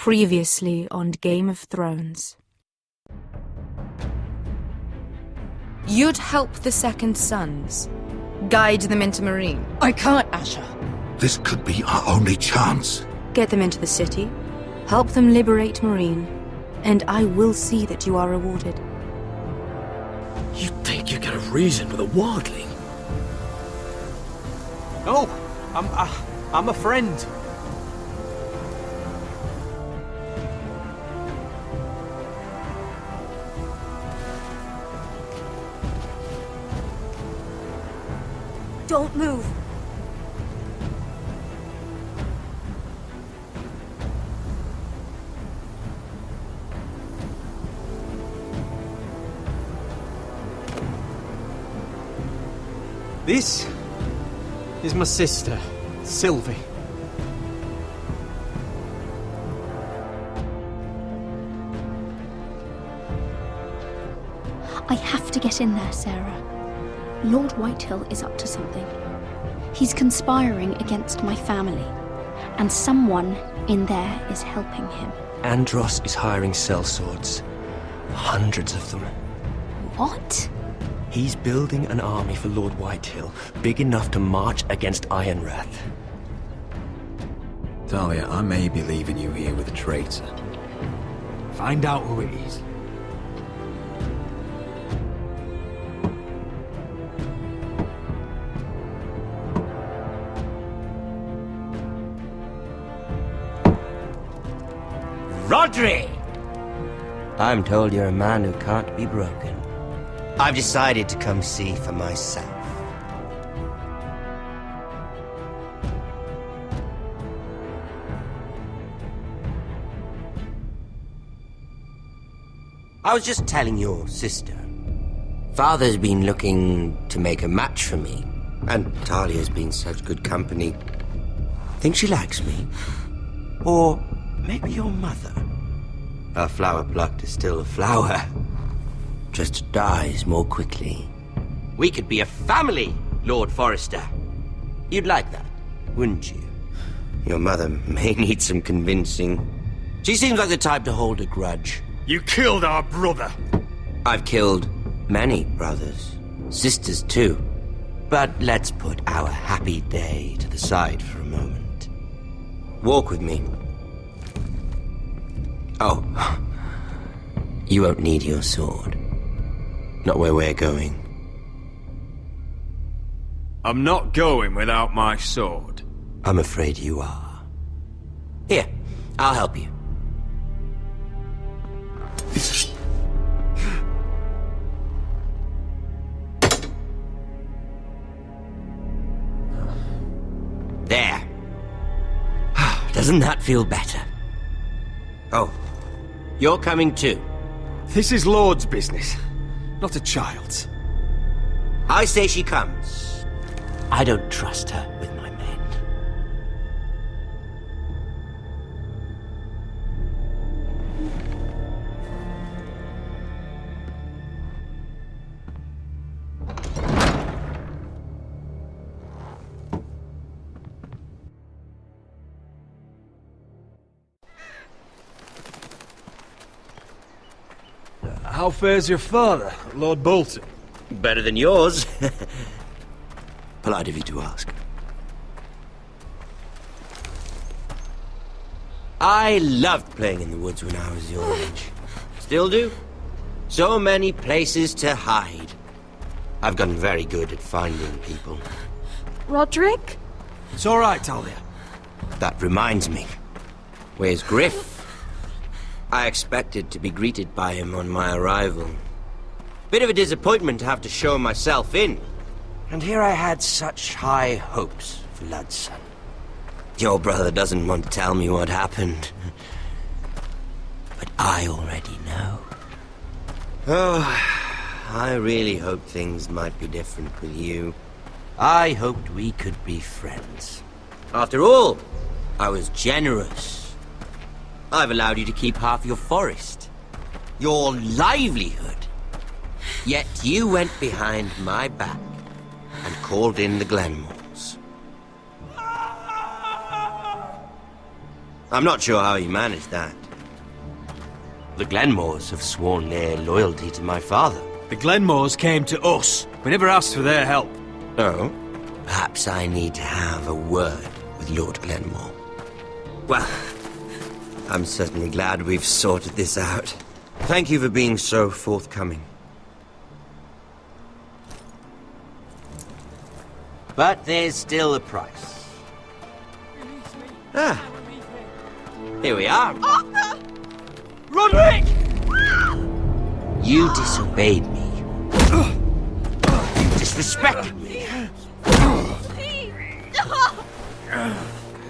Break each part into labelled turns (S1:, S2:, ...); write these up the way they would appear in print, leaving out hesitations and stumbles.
S1: Previously on Game of Thrones. You'd help the Second Sons. Guide them into Marine.
S2: I can't, Asher.
S3: This could be our only chance.
S1: Get them into the city. Help them liberate Marine. And I will see that you are rewarded.
S4: You think you can reason with a wildling?
S5: No, I'm a friend.
S1: Don't move.
S5: This is my sister, Sylvie.
S6: I have to get in there, Sarah. Lord Whitehill is up to something. He's conspiring against my family, and someone in there is helping him.
S4: Andros is hiring sellswords. Hundreds of them.
S6: What?
S4: He's building an army for Lord Whitehill, big enough to march against Ironrath.
S7: Talia, I may be leaving you here with a traitor. Find out who it is.
S8: Rodri! I'm told you're a man who can't be broken. I've decided to come see for myself. I was just telling your sister. Father's been looking to make a match for me, and Talia's been such good company. Think she likes me? Or maybe your mother? A flower plucked is still a flower. Just dies more quickly. We could be a family, Lord Forrester. You'd like that, wouldn't you? Your mother may need some convincing. She seems like the type to hold a grudge.
S7: You killed our brother!
S8: I've killed many brothers, sisters too. But let's put our happy day to the side for a moment. Walk with me. Oh, you won't need your sword. Not where we're going.
S7: I'm not going without my sword.
S8: I'm afraid you are. Here, I'll help you. There. Doesn't that feel better? Oh, you're coming too.
S7: This is Lord's business, not a child's.
S8: I say she comes. I don't trust her with my men.
S7: How fares your father, Lord Bolton?
S8: Better than yours. Polite of you to ask. I loved playing in the woods when I was your age. Still do. So many places to hide. I've gotten very good at finding people.
S2: Roderick?
S5: It's all right, Talia.
S8: That reminds me. Where's Griff? I expected to be greeted by him on my arrival. Bit of a disappointment to have to show myself in. And here I had such high hopes for Ludson. Your brother doesn't want to tell me what happened. But I already know. Oh, I really hoped things might be different with you. I hoped we could be friends. After all, I was generous. I've allowed you to keep half your forest. Your livelihood. Yet you went behind my back and called in the Glenmores. I'm not sure how he managed that. The Glenmores have sworn their loyalty to my father.
S7: The Glenmores came to us. We never asked for their help.
S8: Oh? Perhaps I need to have a word with Lord Glenmore. Well, I'm certainly glad we've sorted this out. Thank you for being so forthcoming. But there's still a price. Ah. Here we are.
S2: Arthur!
S5: Roderick!
S8: You disobeyed me. You disrespected me.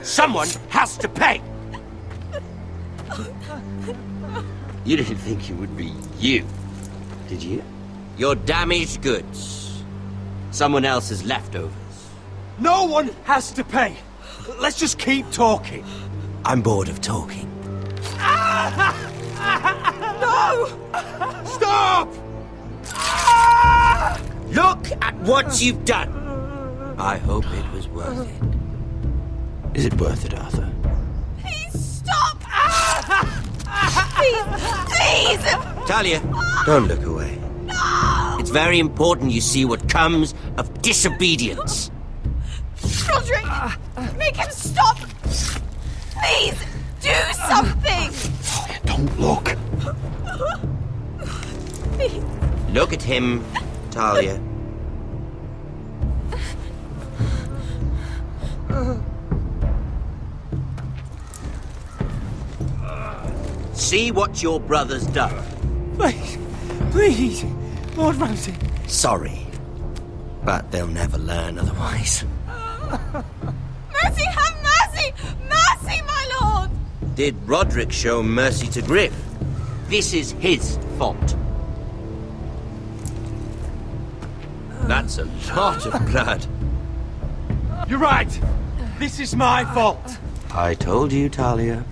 S8: Someone has to pay! You didn't think it would be you, did you? Your damaged goods. Someone else's leftovers.
S5: No one has to pay. Let's just keep talking.
S8: I'm bored of talking.
S5: No! Stop!
S8: Look at what you've done! I hope it was worth it. Is it worth it, Arthur?
S2: Please stop! Please!
S8: Talia, don't look away. It's very important you see what comes of disobedience.
S2: Roderick! Make him stop! Please! Do something!
S3: Don't look.
S2: Please.
S8: Look at him, Talia. See what your brother's done.
S5: Please, please, Lord Ramsay.
S8: Sorry, but they'll never learn otherwise.
S2: Mercy, have mercy! Mercy, my lord!
S8: Did Roderick show mercy to Griff? This is his fault. That's a lot of blood.
S5: You're right. This is my fault.
S8: I told you, Talia.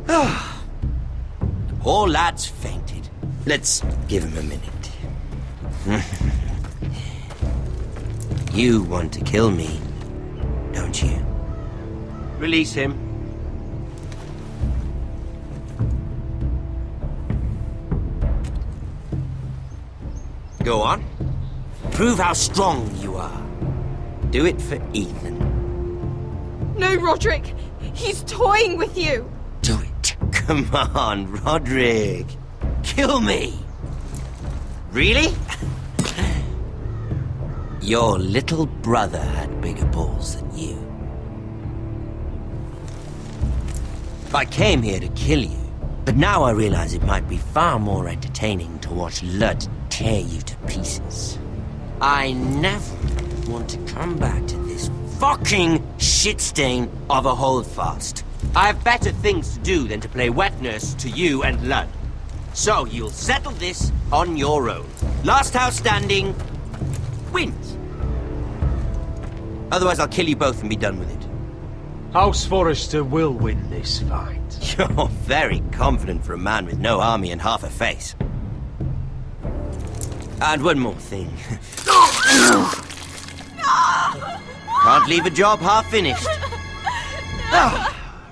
S8: The poor lad's fainted. Let's give him a minute. You want to kill me, don't you? Release him. Go on. Prove how strong you are. Do it for Ethan.
S2: No, Roderick! He's toying with you!
S8: Do it. Come on, Roderick. Kill me. Really? Your little brother had bigger balls than you. I came here to kill you, but now I realize it might be far more entertaining to watch Lud tear you to pieces. I never want to come back to this fucking shit stain of a holdfast. I have better things to do than to play wet nurse to you and Lud. So you'll settle this on your own. Last house standing wins. Otherwise I'll kill you both and be done with it.
S5: House Forrester will win this fight.
S8: You're very confident for a man with no army and half a face. And one more thing. Can't leave a job half finished.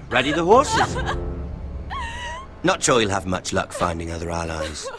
S8: Ready the horses? Not sure you'll have much luck finding other allies.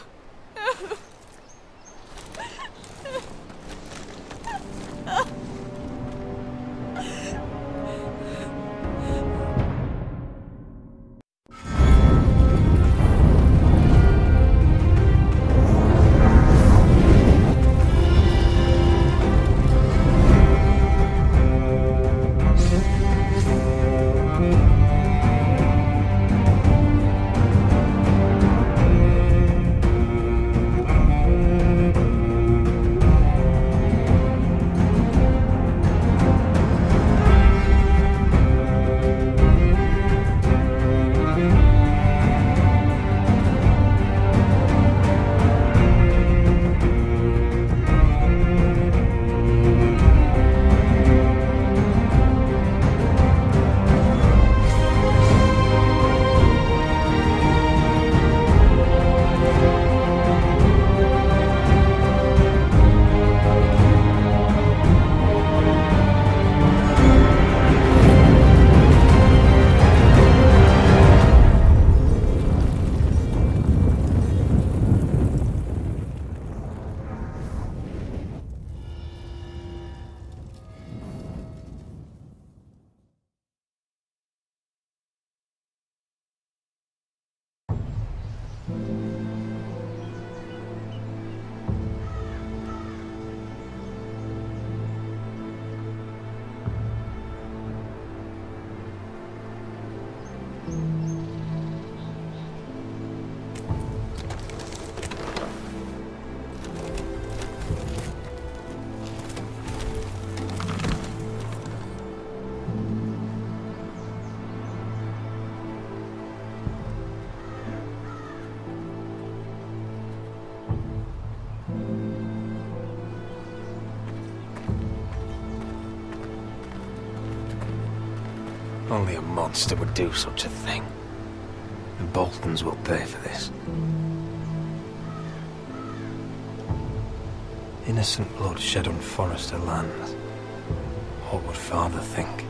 S7: Only a monster would do such a thing. The Boltons will pay for this. Innocent blood shed on Forrester lands. What would Father think?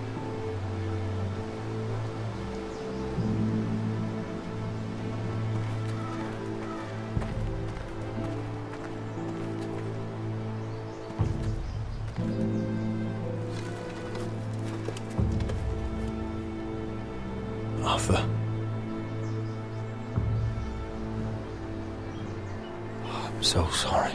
S7: Arthur. I'm so sorry.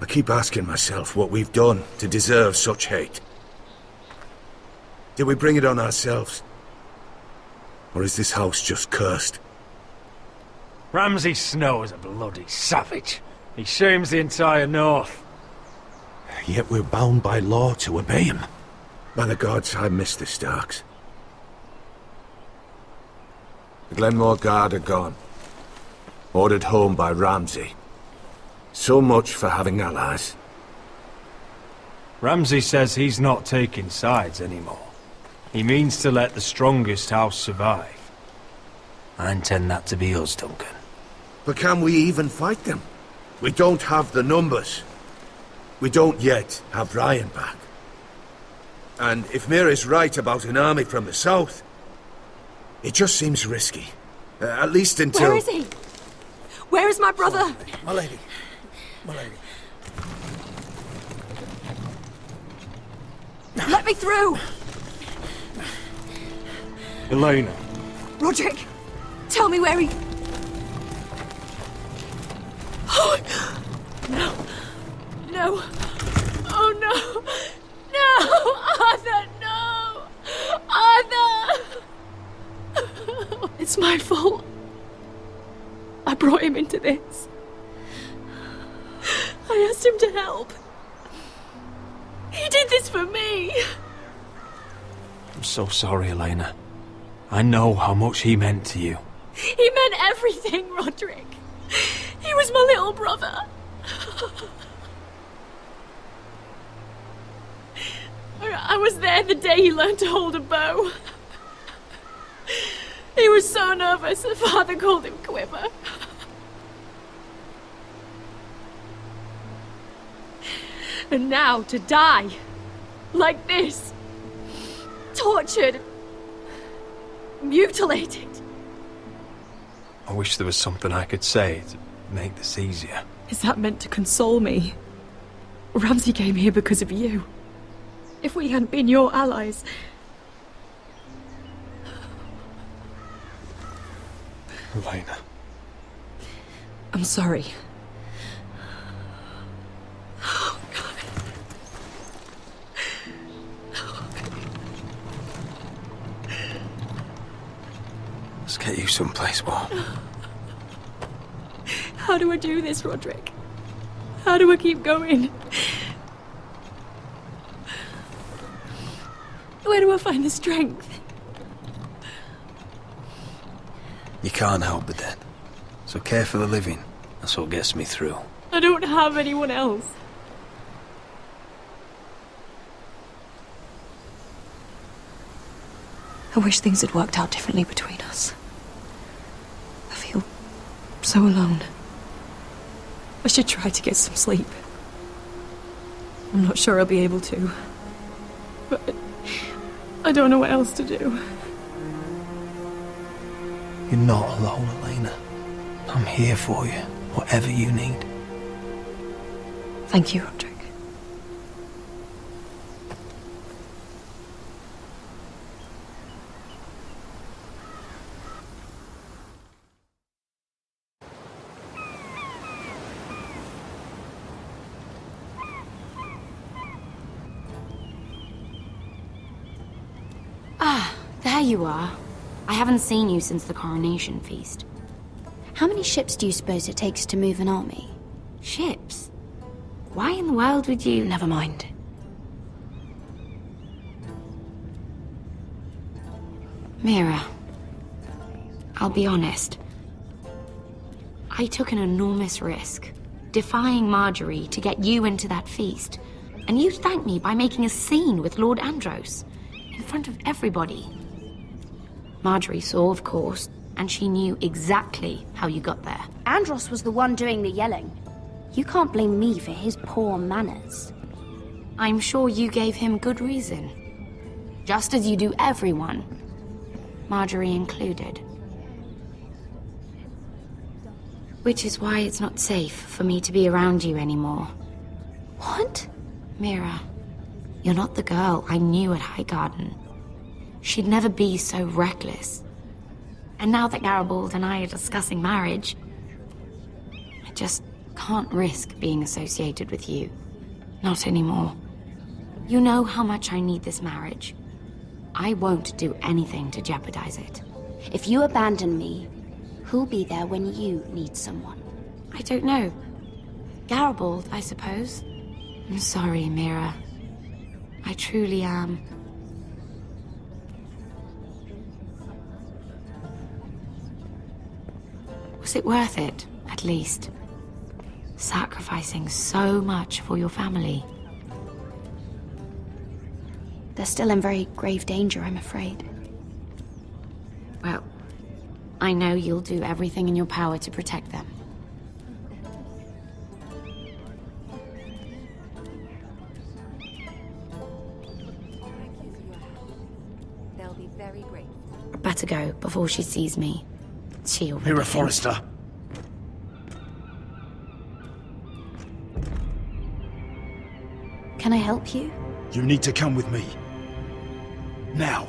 S3: I keep asking myself what we've done to deserve such hate. Did we bring it on ourselves? Or is this house just cursed?
S5: Ramsay Snow is a bloody savage. He shames the entire North.
S3: Yet we're bound by law to obey him. By the gods, I miss the Starks. The Glenmore Guard are gone. Ordered home by Ramsay. So much for having allies.
S5: Ramsay says he's not taking sides anymore. He means to let the strongest house survive.
S7: I intend that to be us, Duncan.
S3: But can we even fight them? We don't have the numbers. We don't yet have Ryan back. And if Mira's right about an army from the south, it just seems risky. At least until...
S2: Where is he? Where is my brother?
S3: My lady. My lady.
S2: Let me through!
S5: Elena.
S2: Roderick, tell me where he... Oh, no. No. Oh, no. No! Arthur, no! Arthur! It's my fault. I brought him into this. I asked him to help. He did this for me.
S5: I'm so sorry, Elena. I know how much he meant to you.
S2: He meant everything, Roderick. He was my little brother. I was there the day he learned to hold a bow. He was so nervous that Father called him Quiver. And now to die like this, tortured, mutilated.
S5: I wish there was something I could say to make this easier.
S2: Is that meant to console me? Ramsay came here because of you. If we hadn't been your allies...
S5: Elena.
S2: I'm sorry. Oh, God.
S7: Let's get you someplace warm.
S2: How do I do this, Roderick? How do I keep going? Where do I find the strength?
S7: You can't help the dead. So care for the living. That's what gets me through.
S2: I don't have anyone else. I wish things had worked out differently between us. I feel so alone. I should try to get some sleep. I'm not sure I'll be able to. But I don't know what else to do.
S7: You're not alone, Elena. I'm here for you, whatever you need.
S2: Thank you, Roderick.
S9: There you are. I haven't seen you since the coronation feast.
S6: How many ships do you suppose it takes to move an army?
S9: Ships? Why in the world would you...
S2: Never mind.
S9: Mira, I'll be honest. I took an enormous risk, defying Marjorie to get you into that feast. And you thanked me by making a scene with Lord Andros, in front of everybody. Marjorie saw, of course, and she knew exactly how you got there.
S6: Andros was the one doing the yelling. You can't blame me for his poor manners.
S9: I'm sure you gave him good reason. Just as you do everyone, Marjorie included. Which is why it's not safe for me to be around you anymore.
S6: What?
S9: Mira, you're not the girl I knew at Highgarden. She'd never be so reckless. And now that Garibald and I are discussing marriage, I just can't risk being associated with you. Not anymore. You know how much I need this marriage. I won't do anything to jeopardize it.
S6: If you abandon me, who'll be there when you need someone?
S9: I don't know. Garibald, I suppose. I'm sorry, Mira. I truly am. Was it worth it, at least? Sacrificing so much for your family?
S6: They're still in very grave danger, I'm afraid.
S9: Well, I know you'll do everything in your power to protect them.
S10: They'll be very grateful.
S9: I better go before she sees me. She already
S7: Mira
S9: thinks-
S7: Forrester.
S6: Can I help you?
S7: You need to come with me. Now.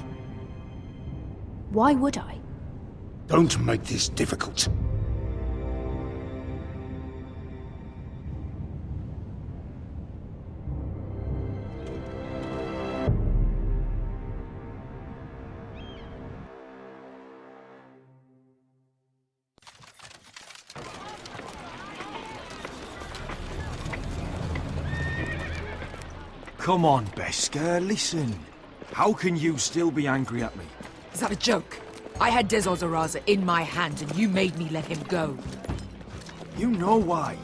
S6: Why would I?
S7: Don't make this difficult.
S5: Come on, Beskar, listen. How can you still be angry at me?
S10: Is that a joke? I had Dezor Zaraza in my hand and you made me let him go.
S5: You know why.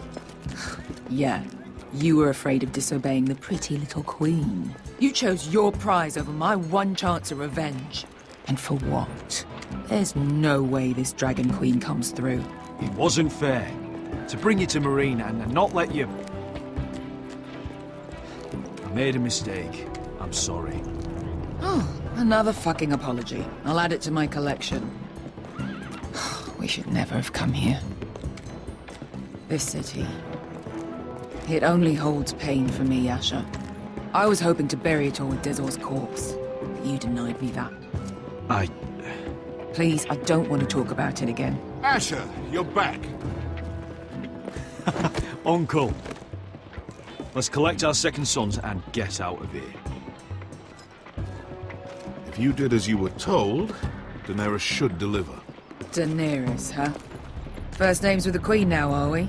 S10: Yeah, you were afraid of disobeying the pretty little queen. You chose your prize over my one chance of revenge. And for what? There's no way this Dragon Queen comes through.
S5: It wasn't fair. To bring you to Marine and not let you... I made a mistake. I'm sorry.
S10: Oh, another fucking apology. I'll add it to my collection. We should never have come here. This city. It only holds pain for me, Asher. I was hoping to bury it all with Dezor's corpse, but you denied me that. Please, I don't want to talk about it again.
S3: Asher, you're back.
S5: Uncle. Let's collect our second sons and get out of here.
S11: If you did as you were told, Daenerys should deliver.
S10: Daenerys, huh? First names with the Queen now, are we?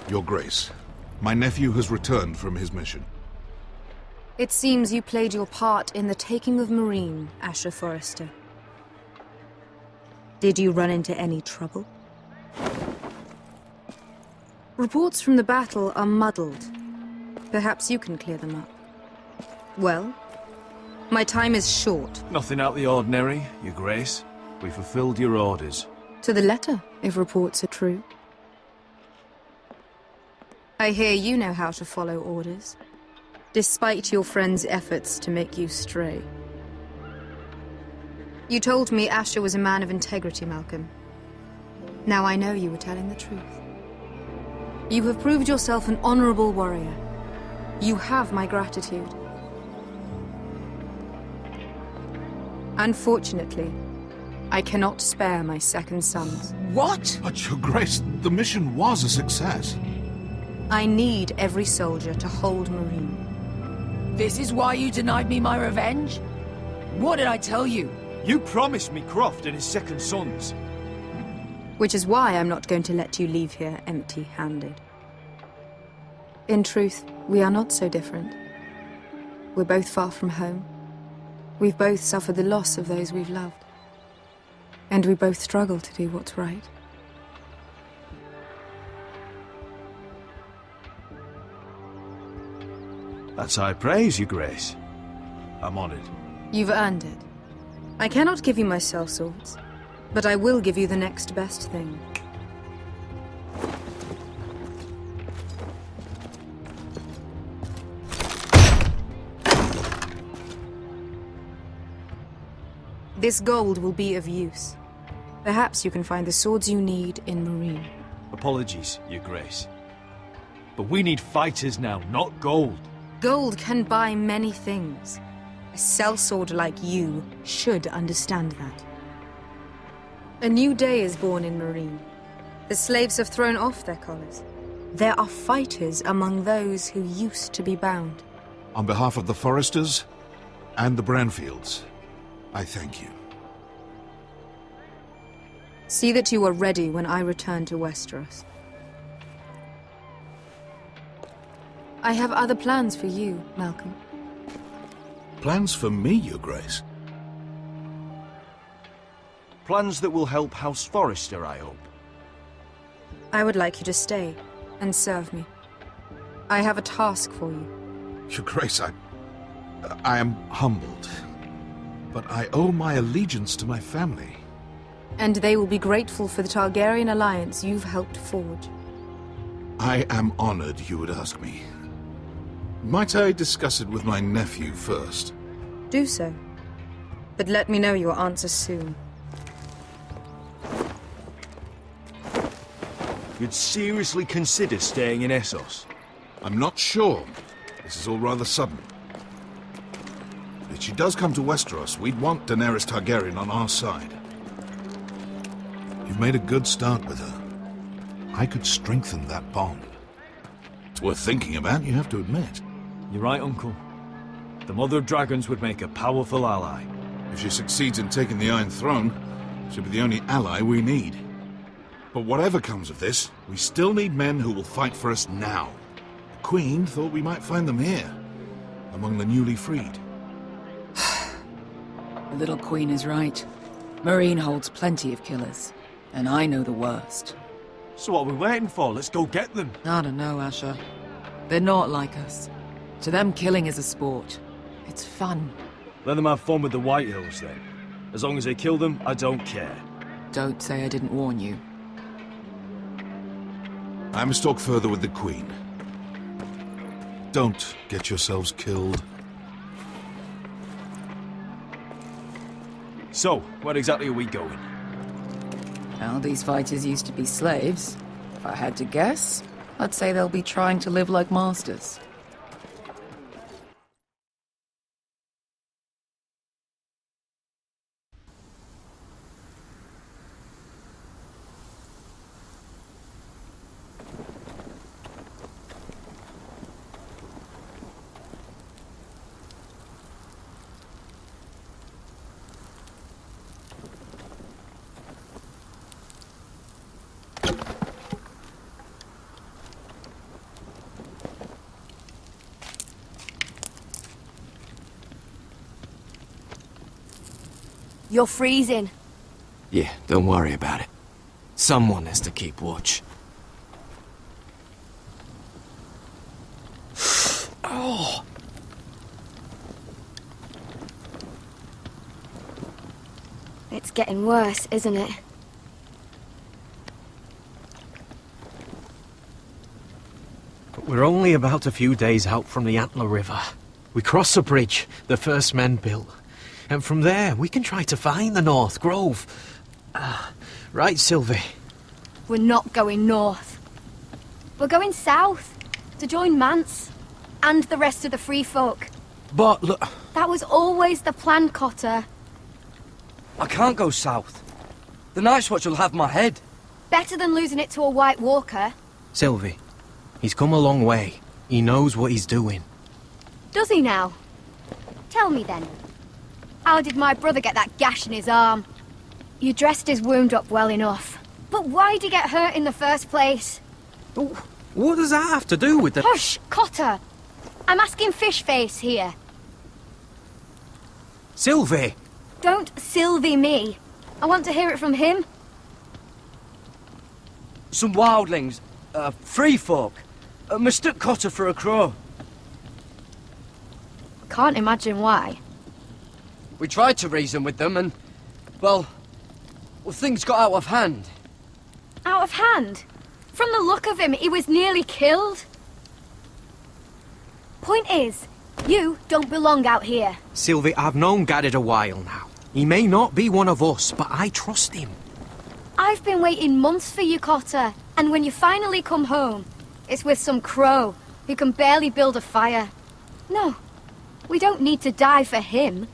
S11: Your Grace, my nephew has returned from his mission.
S1: It seems you played your part in the taking of Marine, Asher Forrester. Did you run into any trouble? Reports from the battle are muddled. Perhaps you can clear them up. Well, my time is short.
S5: Nothing out the ordinary, Your Grace. We fulfilled your orders.
S1: To the letter, if reports are true. I hear you know how to follow orders, despite your friend's efforts to make you stray. You told me Asher was a man of integrity, Malcolm. Now I know you were telling the truth. You have proved yourself an honorable warrior. You have my gratitude. Unfortunately, I cannot spare my second sons.
S10: What?
S11: But, Your Grace, the mission was a success.
S1: I need every soldier to hold Marine.
S10: This is why you denied me my revenge? What did I tell you?
S5: You promised me Croft and his second sons.
S1: Which is why I'm not going to let you leave here empty-handed. In truth, we are not so different. We're both far from home. We've both suffered the loss of those we've loved. And we both struggle to do what's right.
S5: That's high praise, Your Grace. I'm honored.
S1: You've earned it. I cannot give you my sellswords, but I will give you the next best thing. This gold will be of use. Perhaps you can find the swords you need in Marine.
S5: Apologies, Your Grace. But we need fighters now, not gold.
S1: Gold can buy many things. A sellsword like you should understand that. A new day is born in Marine. The slaves have thrown off their collars. There are fighters among those who used to be bound.
S11: On behalf of the Foresters and the Branfields, I thank you.
S1: See that you are ready when I return to Westeros. I have other plans for you, Malcolm.
S11: Plans for me, Your Grace?
S5: Plans that will help House Forrester, I hope.
S1: I would like you to stay and serve me. I have a task for you.
S11: Your Grace, I am humbled. But I owe my allegiance to my family.
S1: And they will be grateful for the Targaryen alliance you've helped forge.
S11: I am honored you would ask me. Might I discuss it with my nephew first?
S1: Do so. But let me know your answer soon.
S5: You'd seriously consider staying in Essos?
S11: I'm not sure. This is all rather sudden. If she does come to Westeros, we'd want Daenerys Targaryen on our side. You've made a good start with her. I could strengthen that bond. It's worth thinking about, you have to admit.
S5: You're right, Uncle. The Mother of Dragons would make a powerful ally.
S11: If she succeeds in taking the Iron Throne, she'll be the only ally we need. But whatever comes of this, we still need men who will fight for us now. The Queen thought we might find them here, among the newly freed.
S10: The little Queen is right. Marine holds plenty of killers, and I know the worst.
S5: So what are we waiting for? Let's go get them.
S10: I don't know, Asher. They're not like us. To them, killing is a sport. It's fun.
S5: Let them have fun with the White Hills, then. As long as they kill them, I don't care.
S10: Don't say I didn't warn you.
S11: I must talk further with the Queen. Don't get yourselves killed.
S5: So, where exactly are we going?
S10: Well, these fighters used to be slaves. If I had to guess, I'd say they'll be trying to live like masters.
S2: You're freezing.
S4: Yeah, don't worry about it. Someone has to keep watch. Oh!
S2: It's getting worse, isn't it?
S4: We're only about a few days out from the Antler River. We cross a bridge the first men built. And from there, we can try to find the North Grove. Right, Sylvie?
S2: We're not going north. We're going south, to join Mance, and the rest of the Free Folk.
S4: But look...
S2: That was always the plan, Cotter.
S12: I can't go south. The Night's Watch will have my head.
S2: Better than losing it to a White Walker.
S4: Sylvie, he's come a long way. He knows what he's doing.
S2: Does he now? Tell me then. How did my brother get that gash in his arm? You dressed his wound up well enough. But why'd he get hurt in the first place?
S4: What does that have to do with the...
S2: Hush, Cotter! I'm asking Fishface here.
S4: Sylvie!
S13: Don't Sylvie me. I want to hear it from him.
S12: Some wildlings, free folk, mistook Cotter for a crow.
S13: Can't imagine why.
S12: We tried to reason with them and, well, things got out of hand.
S13: Out of hand? From the look of him, he was nearly killed. Point is, you don't belong out here.
S4: Sylvie, I've known Garrett a while now. He may not be one of us, but I trust him.
S13: I've been waiting months for you, Cotter. And when you finally come home, it's with some crow who can barely build a fire. No, we don't need to die for him.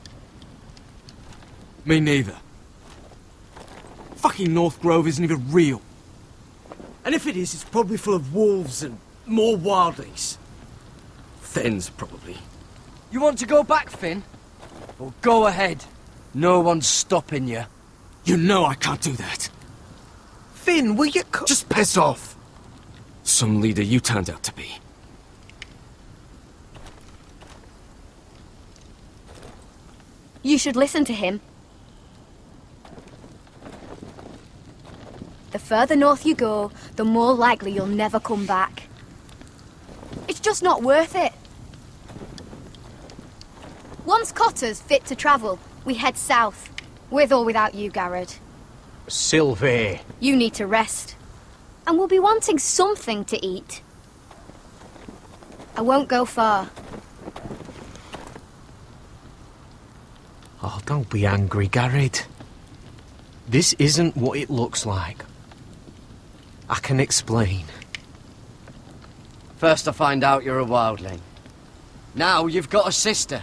S12: Me neither. Fucking North Grove isn't even real. And if it is, it's probably full of wolves and more wildlings. Finns, probably. You want to go back, Finn? Well, go ahead. No one's stopping you. You know I can't do that.
S4: Finn, will you
S12: just piss off. Some leader you turned out to be.
S13: You should listen to him. The further north you go, the more likely you'll never come back. It's just not worth it. Once Cotter's fit to travel, we head south. With or without you, Garrett.
S4: Sylvie.
S13: You need to rest. And we'll be wanting something to eat. I won't go far.
S4: Oh, don't be angry, Garrett. This isn't what it looks like. I can explain.
S12: First I find out you're a wildling. Now you've got a sister.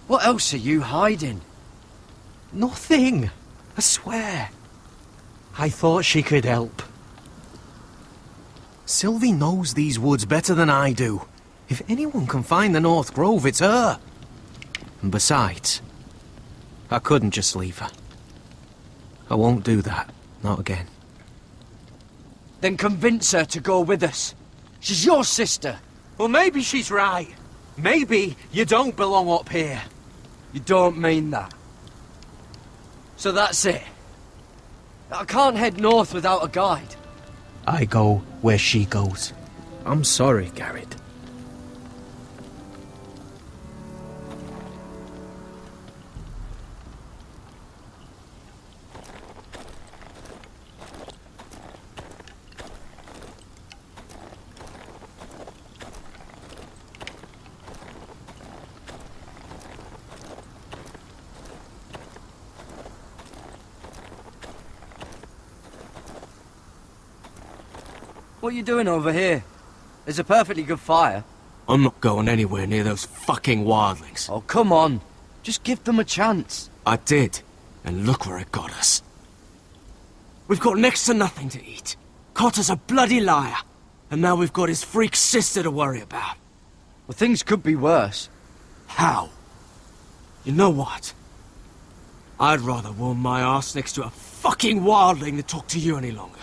S12: What else are you hiding?
S4: Nothing. I swear. I thought she could help. Sylvie knows these woods better than I do. If anyone can find the North Grove, it's her. And besides, I couldn't just leave her. I won't do that. Not again.
S12: Then convince her to go with us. She's your sister.
S4: Well, maybe she's right. Maybe you don't belong up here.
S12: You don't mean that. So that's it. I can't head north without a guide.
S4: I go where she goes. I'm sorry, Garrett.
S12: What are you doing over here? There's a perfectly good fire. I'm not going anywhere near those fucking wildlings. Oh, come on. Just give them a chance. I did. And look where it got us. We've got next to nothing to eat. Cotter's a bloody liar. And now we've got his freak sister to worry about. Well, things could be worse. How? You know what? I'd rather warm my ass next to a fucking wildling than talk to you any longer.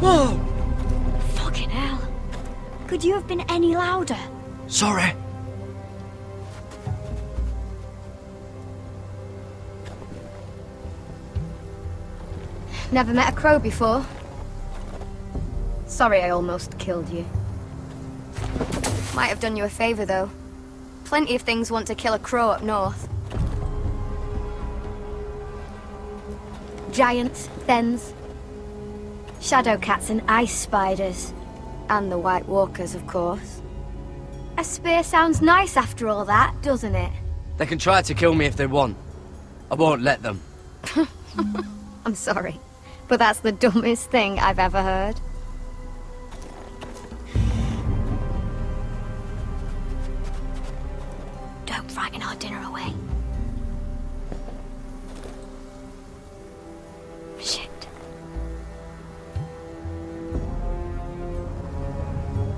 S13: Whoa! Fucking hell. Could you have been any louder?
S12: Sorry.
S13: Never met a crow before. Sorry I almost killed you. Might have done you a favor, though. Plenty of things want to kill a crow up north. Giants, thens, shadow cats and ice spiders. And the White Walkers, of course. A spear sounds nice after all that, doesn't it?
S12: They can try to kill me if they want. I won't let them.
S13: I'm sorry, but that's the dumbest thing I've ever heard. Don't frighten our dinner away. Shit.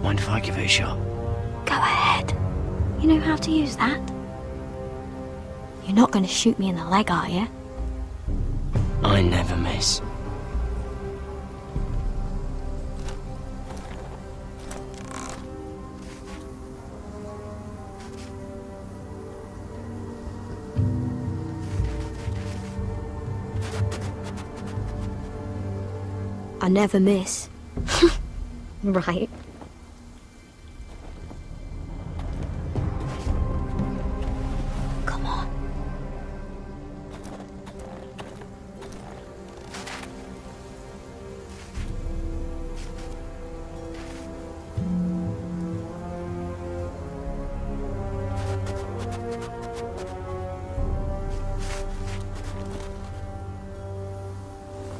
S12: Mind if I give it a shot?
S13: Go ahead. You know how to use that? You're not going to shoot me in the leg, are you?
S8: I never miss.
S13: I never miss. Right. Come on.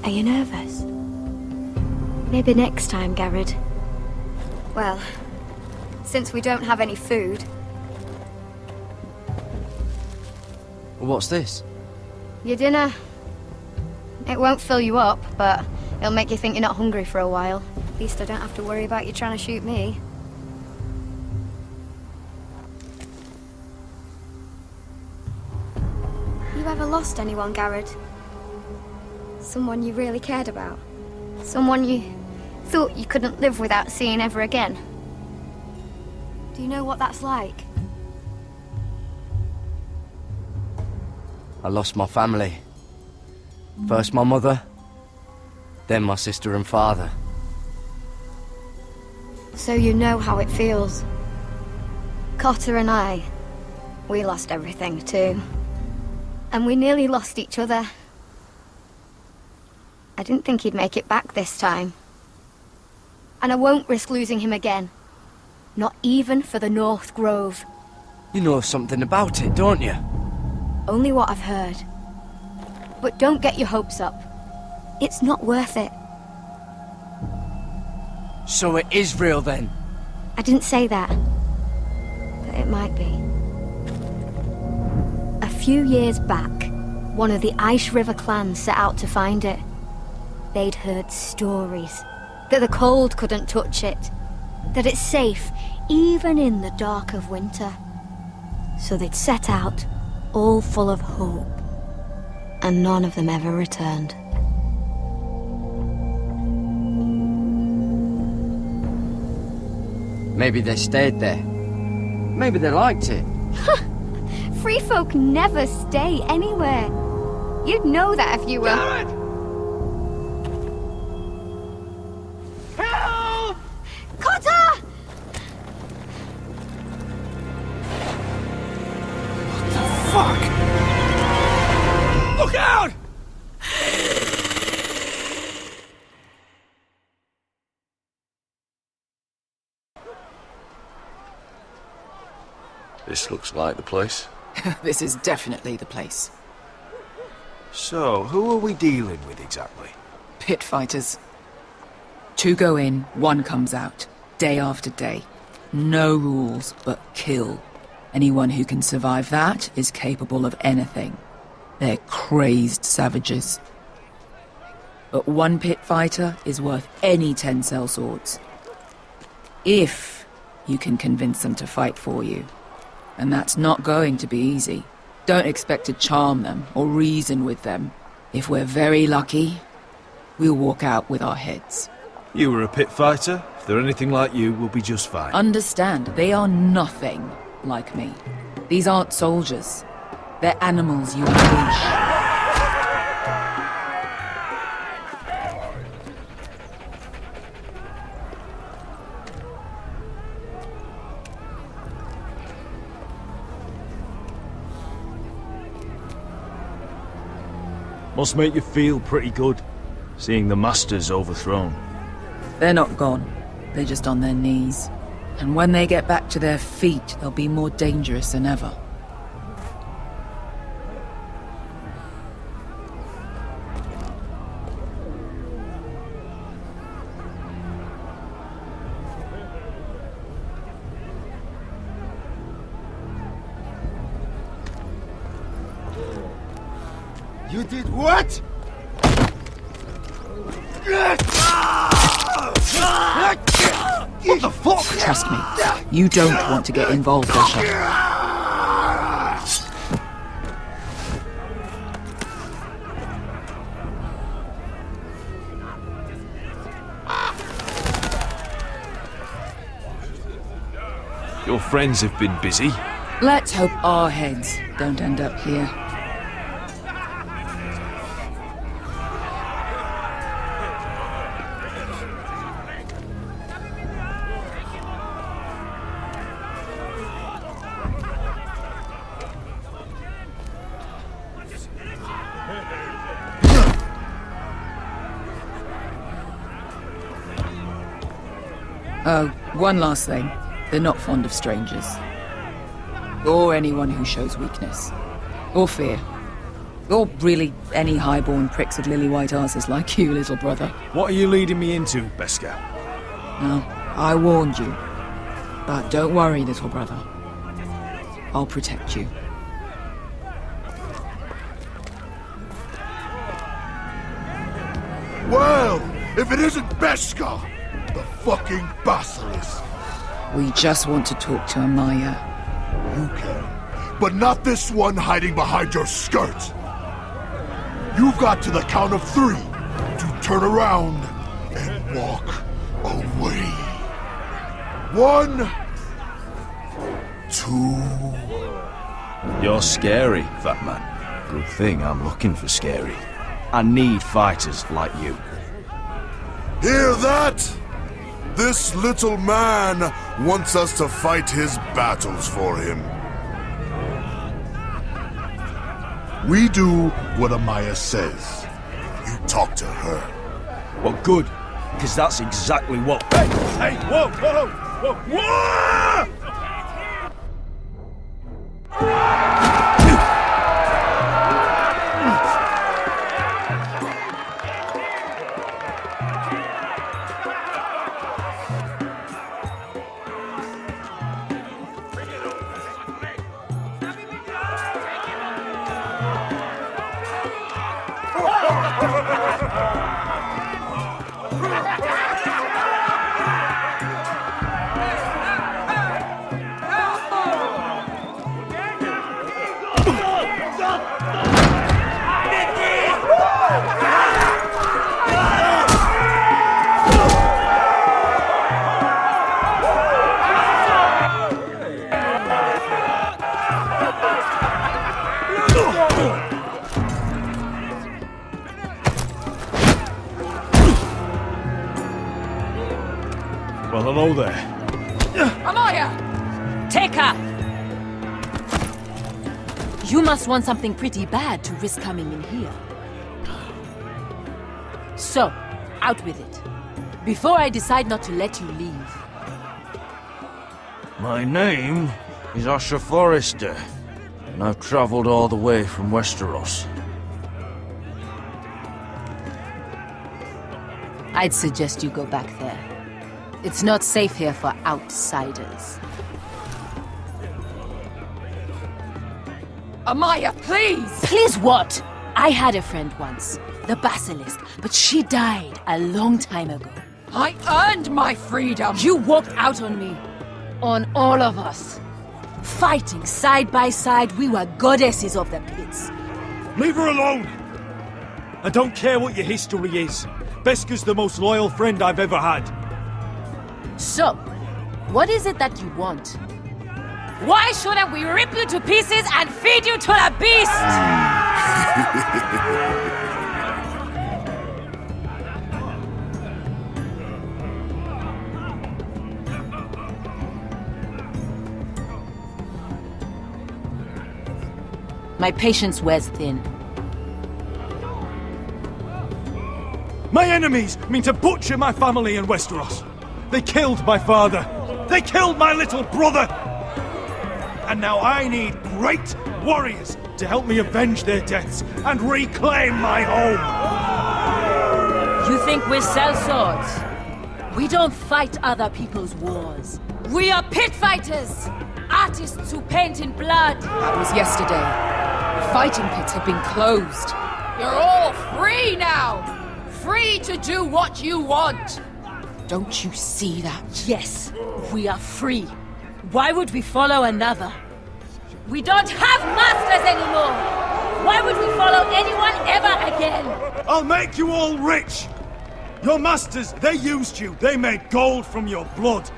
S13: Are you nervous? Maybe next time, Garrett. Well, since we don't have any food...
S12: What's this?
S13: Your dinner. It won't fill you up, but it'll make you think you're not hungry for a while. At least I don't have to worry about you trying to shoot me. You ever lost anyone, Garrett? Someone you really cared about? Someone you thought you couldn't live without seeing ever again? Do you know what that's like?
S12: I lost my family. First my mother, then my sister and father.
S13: So you know how it feels. Cotter and I, we lost everything too. And we nearly lost each other. I didn't think he'd make it back this time. And I won't risk losing him again. Not even for the North Grove.
S12: You know something about it, don't you?
S13: Only what I've heard. But don't get your hopes up. It's not worth it.
S12: So it is real then?
S13: I didn't say that. But it might be. A few years back, one of the Ice River clans set out to find it. They'd heard stories that the cold couldn't touch it, that it's safe even in the dark of winter. So they'd set out, all full of hope, and none of them ever returned.
S12: Maybe they stayed there. Maybe they liked it.
S13: Free folk never stay anywhere. You'd know that if you were...
S12: Garrett!
S13: Cotter!
S12: Fuck! Look out!
S14: This looks like the place.
S10: This is definitely the place.
S5: So, who are we dealing with exactly?
S10: Pit fighters. 2 go in, 1 comes out. Day after day. No rules, but kill. Anyone who can survive that is capable of anything. They're crazed savages. But 1 pit fighter is worth any 10 sellswords. If you can convince them to fight for you. And that's not going to be easy. Don't expect to charm them or reason with them. If we're very lucky, we'll walk out with our heads.
S5: You were a pit fighter. If they're anything like you, we'll be just fine.
S10: Understand, they are nothing like me. These aren't soldiers. They're animals you unleash.
S5: Must make you feel pretty good, seeing the Masters overthrown.
S10: They're not gone. They're just on their knees. And when they get back to their feet, they'll be more dangerous than ever.
S3: You did what?
S10: What the fuck? Trust me, you don't want to get involved, Asher.
S5: friends have been busy.
S10: Let's hope our heads don't end up here. Oh, one last thing. They're not fond of strangers. Or anyone who shows weakness. Or fear. Or really any highborn pricks with lily-white asses like you, little brother.
S5: What are you leading me into, Beskar?
S10: No, I warned you. But don't worry, little brother. I'll protect you.
S3: Well, if it isn't Beskar, the fucking basilisk.
S10: We just want to talk to Amaya.
S3: You can, but not this one hiding behind your skirt. You've got to the count of 3 to turn around and walk away. 1, 2.
S5: You're scary, fat man. Good thing I'm looking for scary. I need fighters like you.
S3: Hear that? This little man wants us to fight his battles for him. We do what Amaya says. You talk to her.
S5: Well, good, because that's exactly what... Hey, whoa, whoa, whoa, whoa! Well, hello there.
S10: Amaya!
S2: Take her! You must want something pretty bad to risk coming in here. So, out with it. Before I decide not to let you leave.
S12: My name is Asher Forrester, and I've traveled all the way from Westeros.
S2: I'd suggest you go back there. It's not safe here for outsiders.
S10: Amaya, please!
S2: Please what? I had a friend once, the Basilisk, but she died a long time ago.
S10: I earned my freedom!
S2: You walked out on me. On all of us. Fighting side by side, we were goddesses of the pits.
S5: Leave her alone! I don't care what your history is. Beskar's the most loyal friend I've ever had.
S2: So, what is it that you want? Why shouldn't we rip you to pieces and feed you to the beast? My patience wears thin.
S5: My enemies mean to butcher my family in Westeros. They killed my father. They killed my little brother. And now I need great warriors to help me avenge their deaths and reclaim my home.
S2: You think we sell swords? We don't fight other people's wars. We are pit fighters! Artists who paint in blood!
S10: That was yesterday. The fighting pits have been closed. You're all free now! Free to do what you want! Don't you see that?
S2: Yes, we are free. Why would we follow another? We don't have masters anymore! Why would we follow anyone ever again?
S5: I'll make you all rich! Your masters, they used you. They made gold from your blood.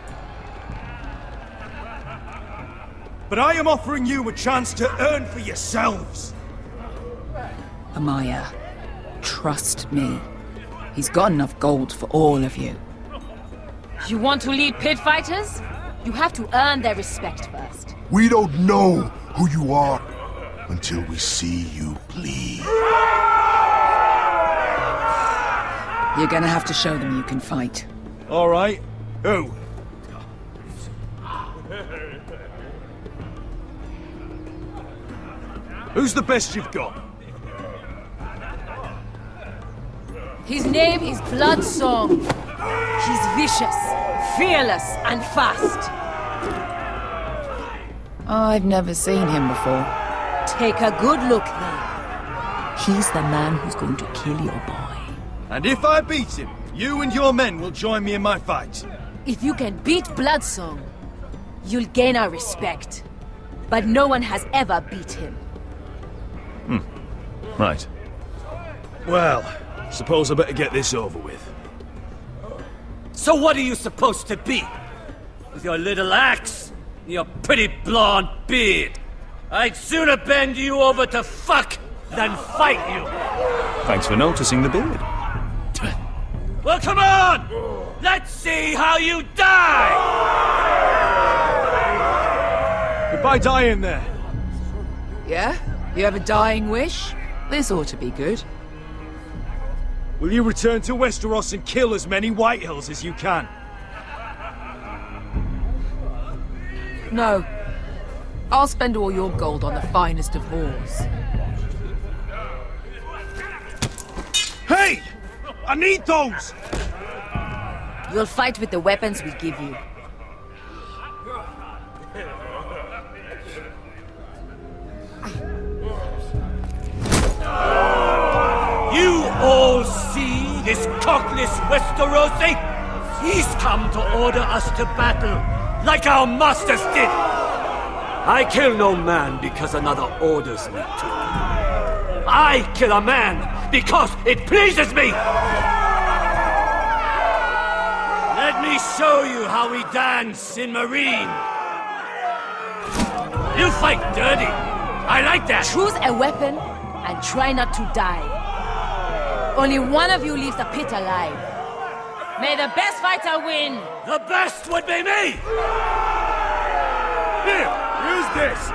S5: but I am offering you a chance to earn for yourselves.
S10: Amaya, trust me. He's got enough gold for all of you.
S14: You want to lead pit fighters? You have to earn their respect first.
S15: We don't know who you are until we see you bleed.
S10: You're gonna have to show them you can fight.
S5: All right. Who? Who's the best you've got?
S14: His name is Bloodsong. He's vicious, fearless, and fast.
S10: I've never seen him before.
S14: Take a good look then.
S10: He's the man who's going to kill your boy.
S5: And if I beat him, you and your men will join me in my fight.
S14: If you can beat Bloodsong, you'll gain our respect. But no one has ever beat him.
S5: Right. Well, suppose I better get this over with.
S12: So what are you supposed to be? With your little axe and your pretty blonde beard? I'd sooner bend you over to fuck than fight you.
S5: Thanks for noticing the beard.
S12: Well, come on! Let's see how you die!
S5: Goodbye dying there.
S10: Yeah? You have a dying wish? This ought to be good.
S5: Will you return to Westeros and kill as many Whitehills as you can?
S10: No. I'll spend all your gold on the finest of whores.
S5: Hey! I need those!
S14: You'll fight with the weapons we give you.
S12: You all see this cockless Westerosi? He's come to order us to battle, like our masters did. I kill no man because another orders me to. I kill a man because it pleases me! Let me show you how we dance in Marine. You fight dirty. I like that.
S14: Choose a weapon and try not to die. Only one of you leaves the pit alive. May the best fighter win!
S12: The best would be me!
S5: Here, use this!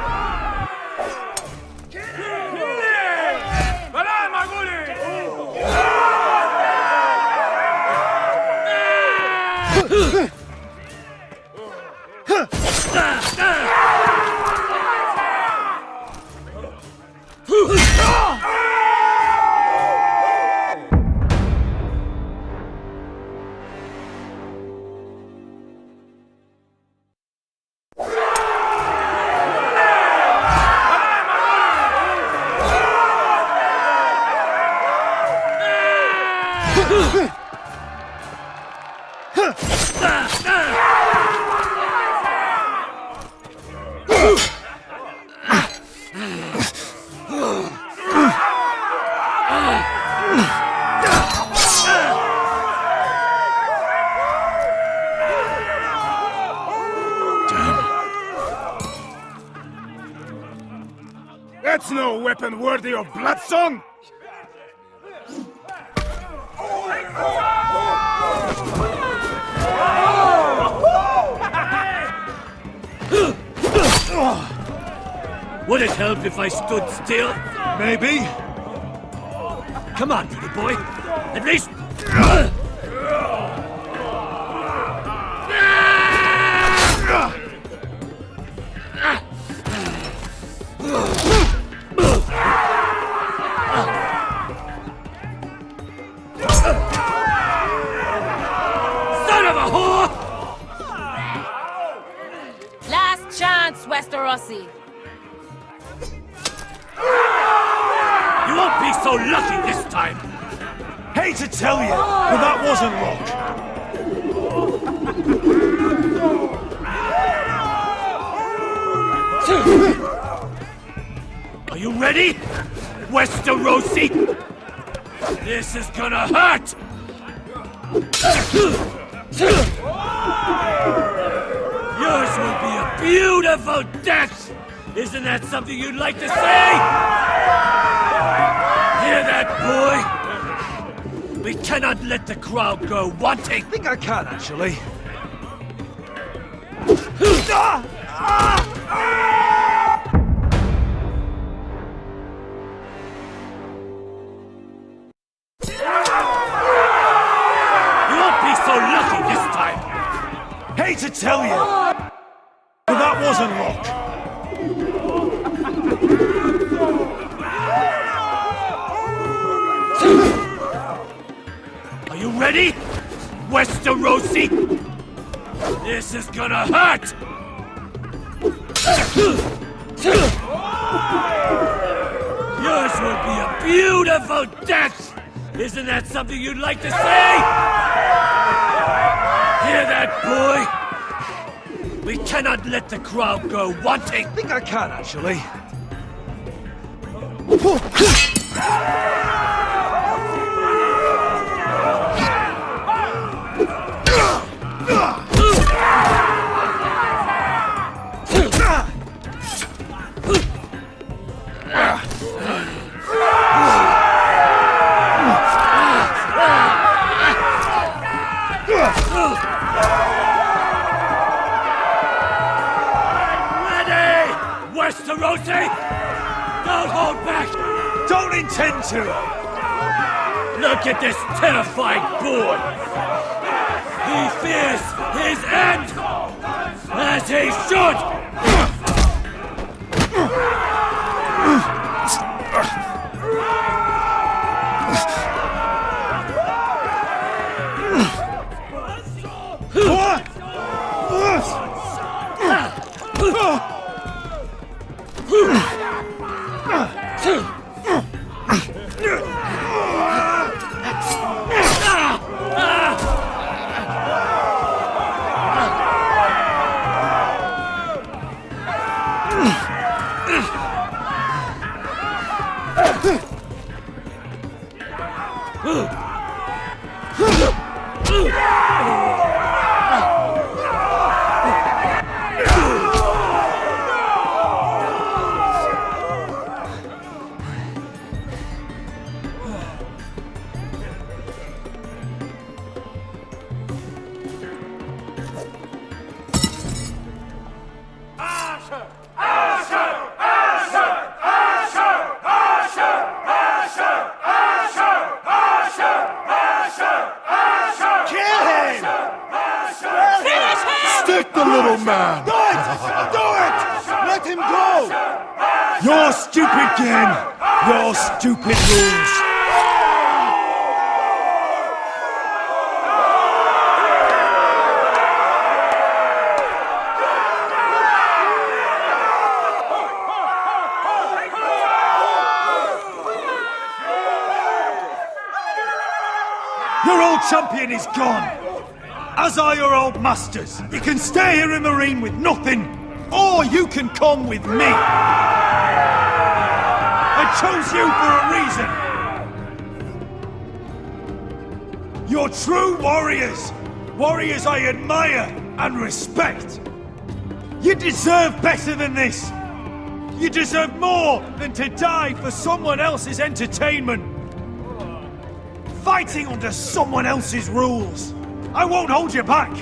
S15: That's no weapon worthy of Bloodsong!
S12: Would it help if I stood still?
S5: Maybe.
S12: Come on, pretty boy. At least... Son of a whore!
S14: Last chance, Westerosi.
S12: You won't be so lucky this time.
S5: Hate to tell you, but that wasn't luck.
S12: Are you ready? Westerosi? This is gonna hurt! Yours will be a beautiful death! Isn't that something you'd like to say? Hear that, boy? We cannot let the crowd go wanting.
S5: I think I can, actually.
S12: You won't be so lucky this time.
S5: Hate to tell you, but that wasn't luck.
S12: Are you ready, Westerosi? This is gonna hurt! Yours will be a beautiful death! Isn't that something you'd like to say? Hear that, boy? We cannot let the crowd go wanting.
S5: I think I can, actually.
S12: Ready, Westerosi? Don't hold back!
S5: Don't intend to!
S12: Look at this terrified boy! He fears his end! As he should!
S15: Stick the little man!
S5: Do it! Do it! Let him go! Your stupid game! Your stupid rules! Your old champion is gone! As are your old masters. You can stay here in Marine with nothing, or you can come with me. I chose you for a reason. You're true warriors. Warriors I admire and respect. You deserve better than this. You deserve more than to die for someone else's entertainment. Fighting under someone else's rules. I won't hold you back.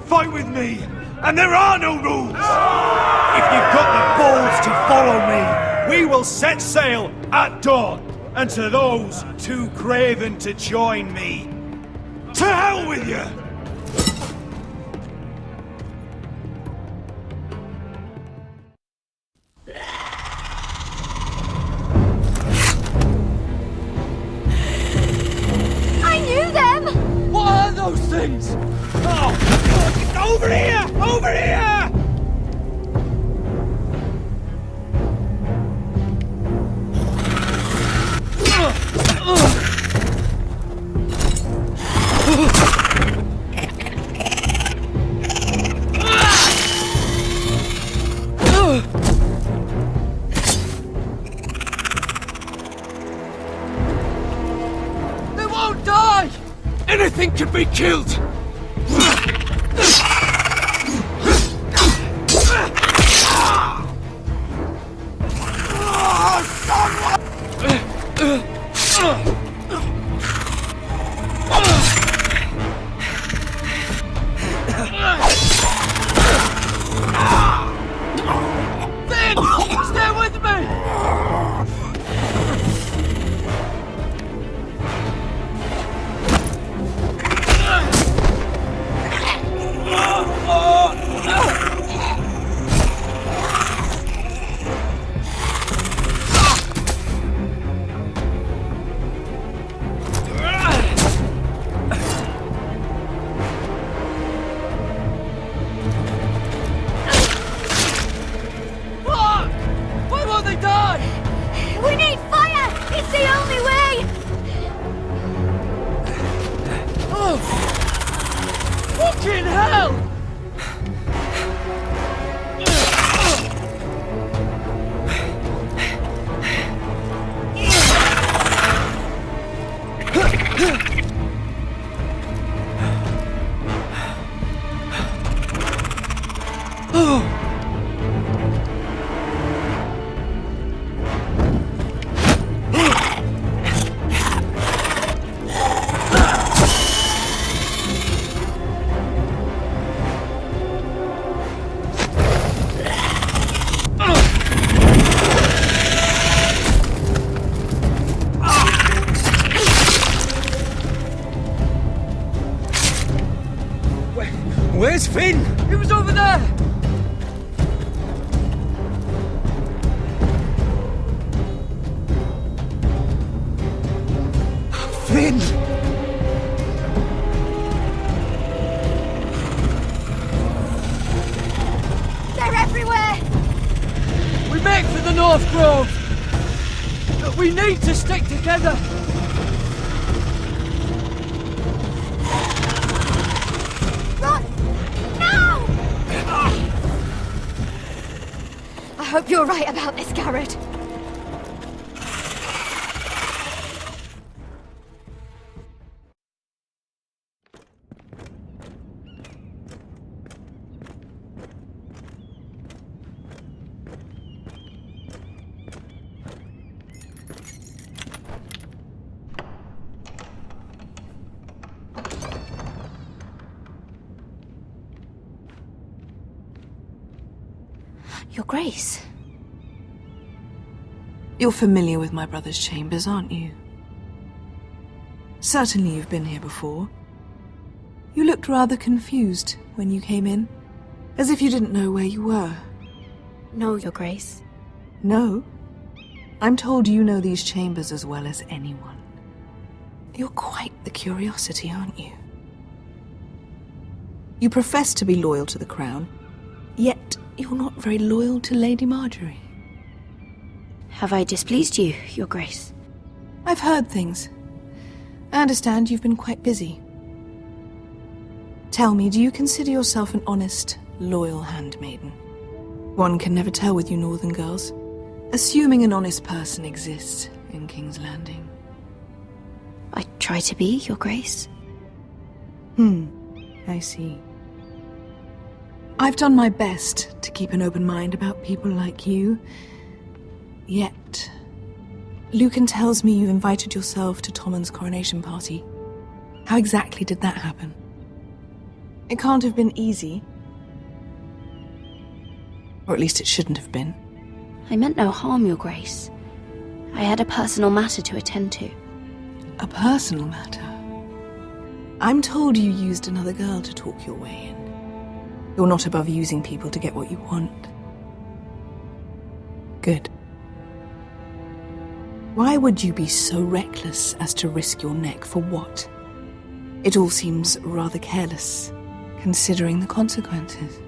S5: Fight with me, and there are no rules. If you've got the balls to follow me, we will set sail at dawn. And to those too craven to join me, to hell with you!
S12: Those things!
S5: Oh! Over here! Over here!
S12: They won't die! Anything can be killed!
S4: Where's Finn?
S12: He was over there!
S4: Finn!
S13: They're everywhere!
S12: We make for the North Grove! We need to stick together!
S13: Run! No! I hope you're right about this, Garrett.
S2: Your Grace. You're familiar with my brother's chambers, aren't you? Certainly you've been here before. You looked rather confused when you came in, as if you didn't know where you were.
S6: No, Your Grace.
S2: No? I'm told you know these chambers as well as anyone. You're quite the curiosity, aren't you? You profess to be loyal to the crown, yet you're not very loyal to Lady Marjorie.
S6: Have I displeased you, Your Grace?
S2: I've heard things. I understand you've been quite busy. Tell me, do you consider yourself an honest, loyal handmaiden? One can never tell with you northern girls. Assuming an honest person exists in King's Landing.
S6: I try to be, Your Grace.
S2: I see. I've done my best to keep an open mind about people like you. Yet, Lucan tells me you invited yourself to Tommen's coronation party. How exactly did that happen? It can't have been easy. Or at least it shouldn't have been.
S6: I meant no harm, Your Grace. I had a personal matter to attend to.
S2: A personal matter? I'm told you used another girl to talk your way in. You're not above using people to get what you want. Good. Why would you be so reckless as to risk your neck for what? It all seems rather careless, considering the consequences.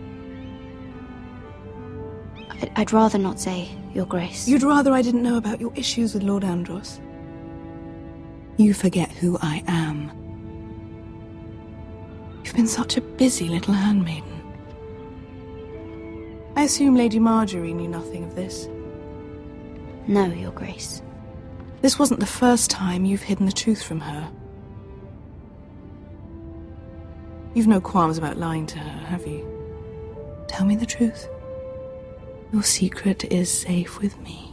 S6: I'd rather not say, Your Grace.
S2: You'd rather I didn't know about your issues with Lord Andros? You forget who I am. You've been such a busy little handmaiden. I assume Lady Marjorie knew nothing of this.
S6: No, Your Grace.
S2: This wasn't the first time you've hidden the truth from her. You've no qualms about lying to her, have you? Tell me the truth. Your secret is safe with me.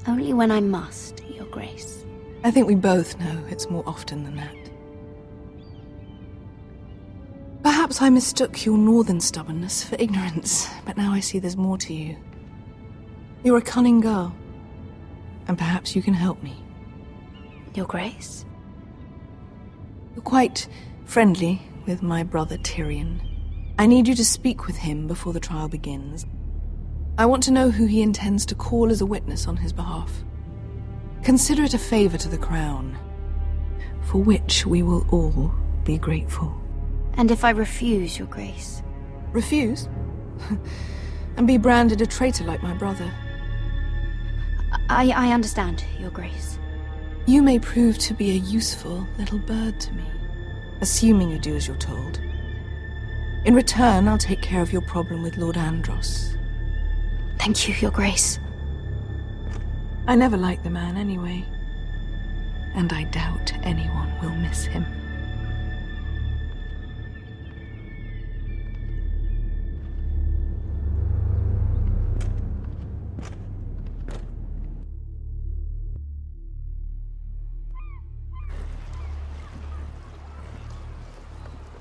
S6: Only when I must, Your Grace.
S2: I think we both know it's more often than that. Perhaps I mistook your northern stubbornness for ignorance, but now I see there's more to you. You're a cunning girl, and perhaps you can help me.
S6: Your Grace?
S2: You're quite friendly with my brother Tyrion. I need you to speak with him before the trial begins. I want to know who he intends to call as a witness on his behalf. Consider it a favor to the crown, for which we will all be grateful.
S6: And if I refuse, Your Grace?
S2: Refuse? And be branded a traitor like my brother?
S6: I understand, Your Grace.
S2: You may prove to be a useful little bird to me, assuming you do as you're told. In return, I'll take care of your problem with Lord Andros.
S6: Thank you, Your Grace.
S2: I never liked the man anyway. and I doubt anyone will miss him.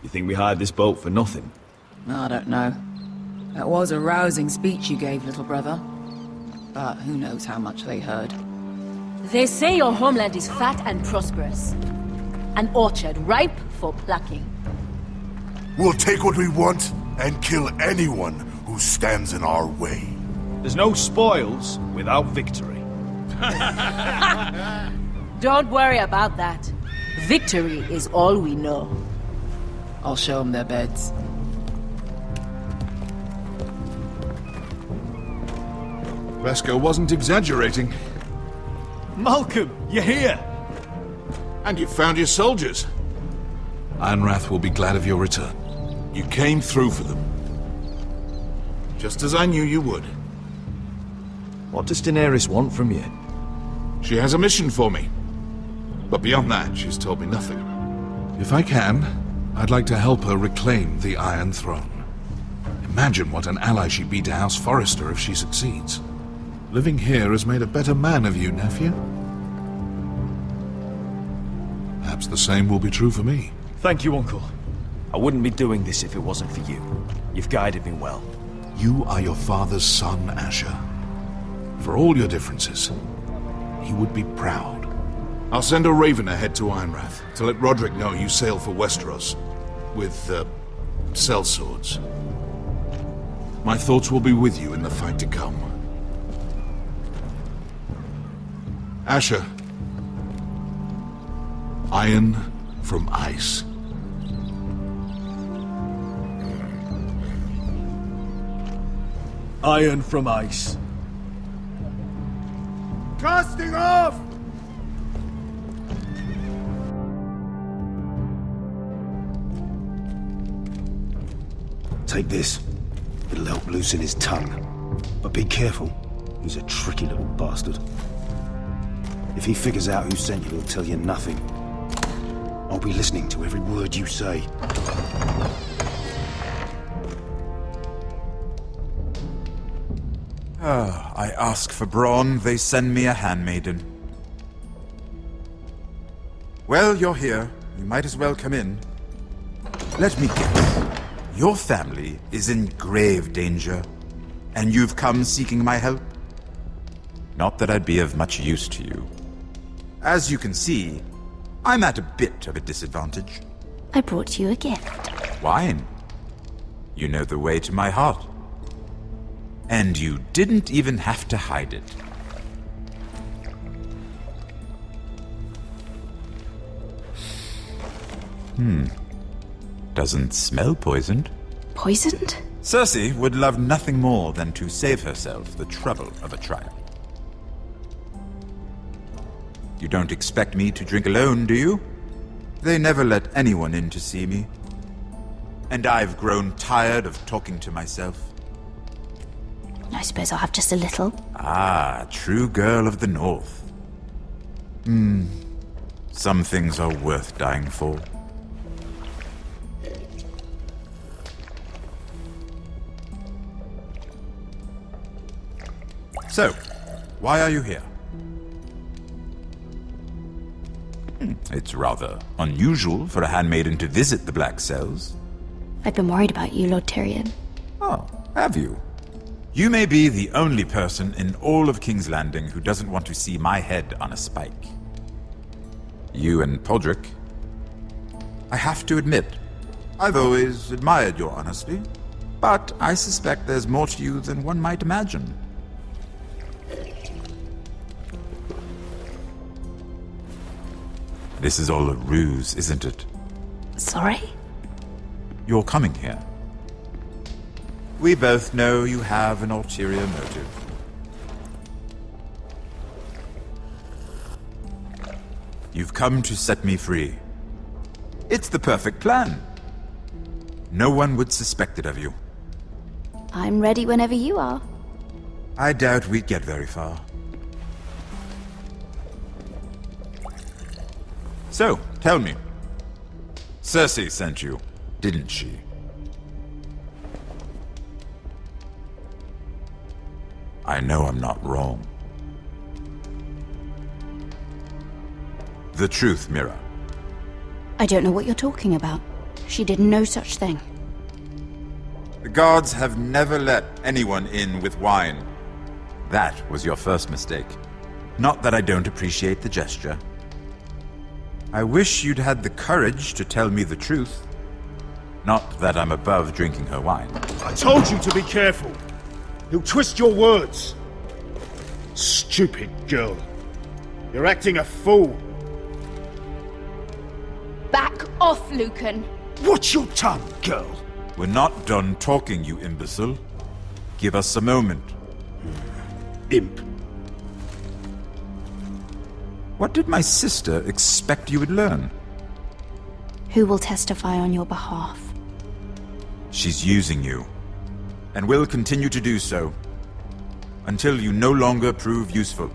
S5: You think we hired this boat for nothing?
S10: I don't know. That was a rousing speech you gave, little brother. But who knows how much they heard.
S14: They say your homeland is fat and prosperous. An orchard ripe for plucking.
S15: We'll take what we want and kill anyone who stands in our way.
S5: There's no spoils without victory.
S14: Don't worry about that. Victory is all we know.
S10: I'll show them their beds.
S11: Vesco wasn't exaggerating.
S5: Malcolm, you're here!
S11: And you found your soldiers. Ironrath will be glad of your return. You came through for them. Just as I knew you would.
S5: What does Daenerys want from you?
S11: She has a mission for me. But beyond that, she's told me nothing. If I can, I'd like to help her reclaim the Iron Throne. Imagine what an ally she'd be to House Forrester if she succeeds. Living here has made a better man of you, nephew. Perhaps the same will be true for me.
S5: Thank you, Uncle. I wouldn't be doing this if it wasn't for you. You've guided me well.
S11: You are your father's son, Asher. For all your differences, he would be proud. I'll send a raven ahead to Ironrath to let Roderick know you sail for Westeros with, sellswords. My thoughts will be with you in the fight to come. Asher. Iron from ice.
S5: Iron from ice.
S15: Casting off!
S16: Take this. It'll help loosen his tongue. But be careful. He's a tricky little bastard. If he figures out who sent you, he'll tell you nothing. I'll be listening to every word you say.
S17: I ask for brawn, they send me a handmaiden. Well, you're here. You might as well come in. Let me guess. Your family is in grave danger, and you've come seeking my help? Not that I'd be of much use to you. As you can see, I'm at a bit of a disadvantage.
S9: I brought you a gift.
S17: Wine. You know the way to my heart. And you didn't even have to hide it. Doesn't smell poisoned.
S9: Poisoned?
S17: Cersei would love nothing more than to save herself the trouble of a trial. You don't expect me to drink alone, do you? They never let anyone in to see me. And I've grown tired of talking to myself.
S9: I suppose I'll have just a little.
S17: Ah, true girl of the North. Some things are worth dying for. So, why are you here? It's rather unusual for a handmaiden to visit the Black Cells.
S9: I've been worried about you, Lord Tyrion.
S17: Oh, have you? You may be the only person in all of King's Landing who doesn't want to see my head on a spike. You and Podrick. I have to admit, I've always admired your honesty, but I suspect there's more to you than one might imagine. This is all a ruse, isn't it?
S9: Sorry?
S17: You're coming here. We both know you have an ulterior motive. You've come to set me free. It's the perfect plan. No one would suspect it of you.
S9: I'm ready whenever you are.
S17: I doubt we'd get very far. So, tell me. Cersei sent you, didn't she? I know I'm not wrong. The truth, Mira.
S6: I don't know what you're talking about. She did no such thing.
S17: The guards have never let anyone in with wine. That was your first mistake. Not that I don't appreciate the gesture. I wish you'd had the courage to tell me the truth. Not that I'm above drinking her wine.
S5: I told you to be careful. He'll twist your words. Stupid girl. You're acting a fool.
S6: Back off, Lucan.
S5: Watch your tongue, girl.
S17: We're not done talking, you imbecile. Give us a moment.
S5: Imp.
S17: What did my sister expect you would learn?
S6: Who will testify on your behalf?
S17: She's using you, and will continue to do so, until you no longer prove useful.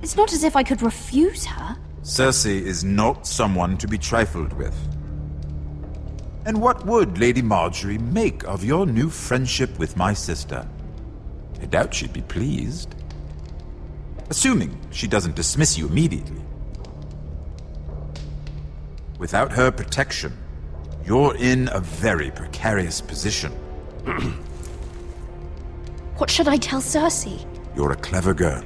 S6: It's not as if I could refuse her.
S17: Cersei is not someone to be trifled with. And what would Lady Marjorie make of your new friendship with my sister? I doubt she'd be pleased. Assuming she doesn't dismiss you immediately. Without her protection, you're in a very precarious position.
S6: What should I tell Cersei?
S17: You're a clever girl.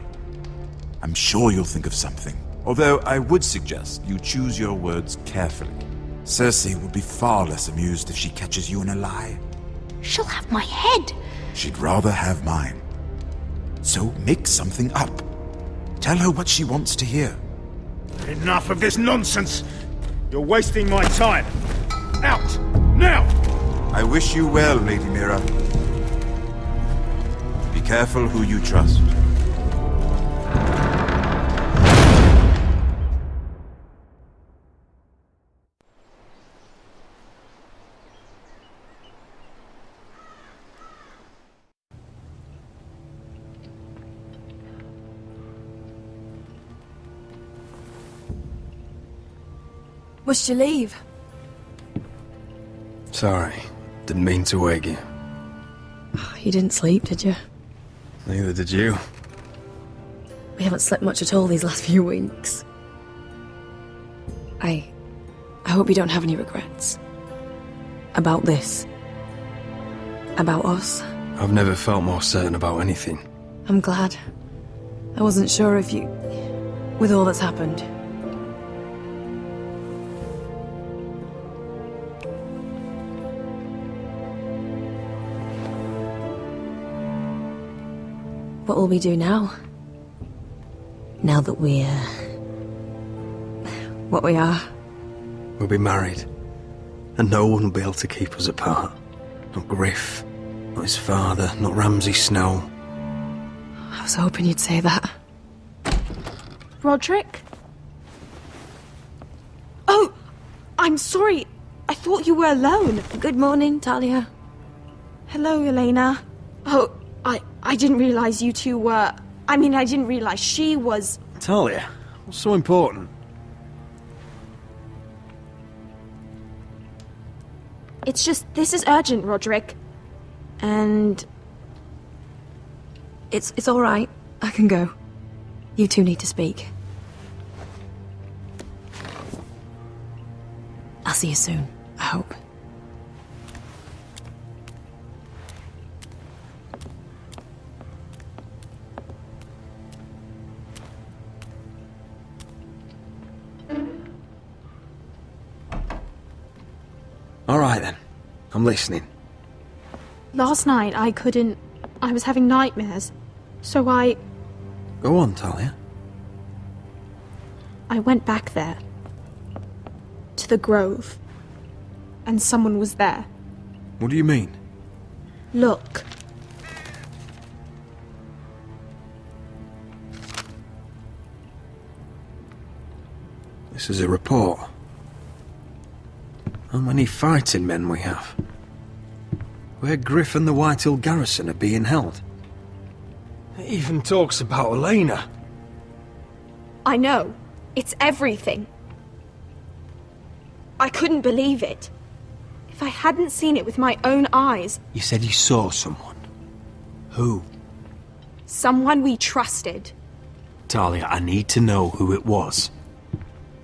S17: I'm sure you'll think of something. Although I would suggest you choose your words carefully. Cersei will be far less amused if she catches you in a lie.
S6: She'll have my head.
S17: She'd rather have mine. So make something up. Tell her what she wants to hear.
S5: Enough of this nonsense! You're wasting my time! Out! Now!
S17: I wish you well, Lady Mira. Be careful who you trust.
S2: Must you leave?
S7: Sorry, didn't mean to wake you.
S2: You didn't sleep, did you?
S7: Neither did you.
S2: We haven't slept much at all these last few weeks. I hope you don't have any regrets. About this. About us.
S7: I've never felt more certain about anything.
S2: I'm glad. I wasn't sure if you... with all that's happened. What will we do now? Now that we're... what we are?
S7: We'll be married. And no one will be able to keep us apart. Not Griff, not his father, not Ramsay Snow.
S2: I was hoping you'd say that.
S18: Roderick? Oh! I'm sorry. I thought you were alone.
S2: Good morning, Talia.
S18: Hello, Elena. Oh, I didn't realize you two were... I mean, I didn't realize she was...
S7: Talia, what's so important?
S18: It's just, this is urgent, Roderick. And...
S2: It's all right. I can go. You two need to speak. I'll see you soon, I hope.
S7: All right then, I'm listening.
S18: Last night, I couldn't... I was having nightmares. So I
S7: Go on, Talia.
S18: went back there. To the grove. And someone was there.
S7: What do you mean?
S18: Look.
S7: This is a report. How many fighting men we have? Where Griff and the Whitehill garrison are being held.
S5: It even talks about Elena.
S18: I know. It's everything. I couldn't believe it. If I hadn't seen it with my own eyes...
S7: You said you saw someone. Who?
S18: Someone we trusted.
S7: Talia, I need to know who it was.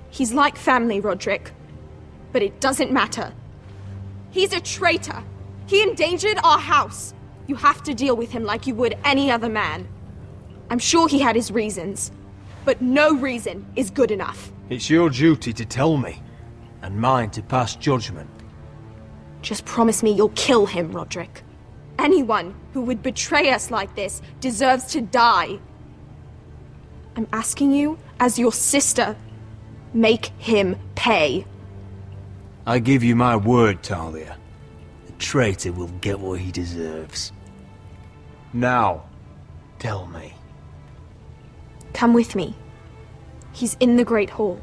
S18: He's like family, Roderick. But it doesn't matter. He's a traitor. He endangered our house. You have to deal with him like you would any other man. I'm sure he had his reasons, but no reason is good enough.
S16: It's your duty to tell me, and mine to pass judgment.
S18: Just promise me you'll kill him, Roderick. Anyone who would betray us like this deserves to die. I'm asking you, as your sister, make him pay.
S16: I give you my word, Talia. The traitor will get what he deserves. Now, tell me.
S18: Come with me. He's in the Great Hall.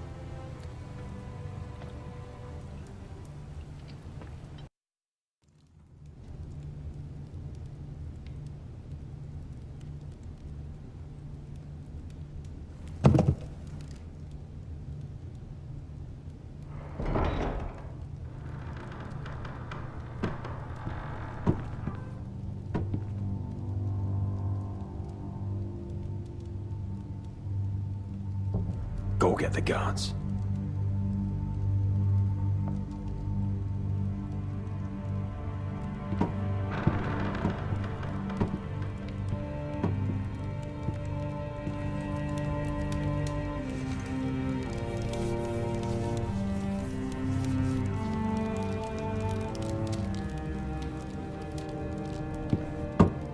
S16: Go get the guards.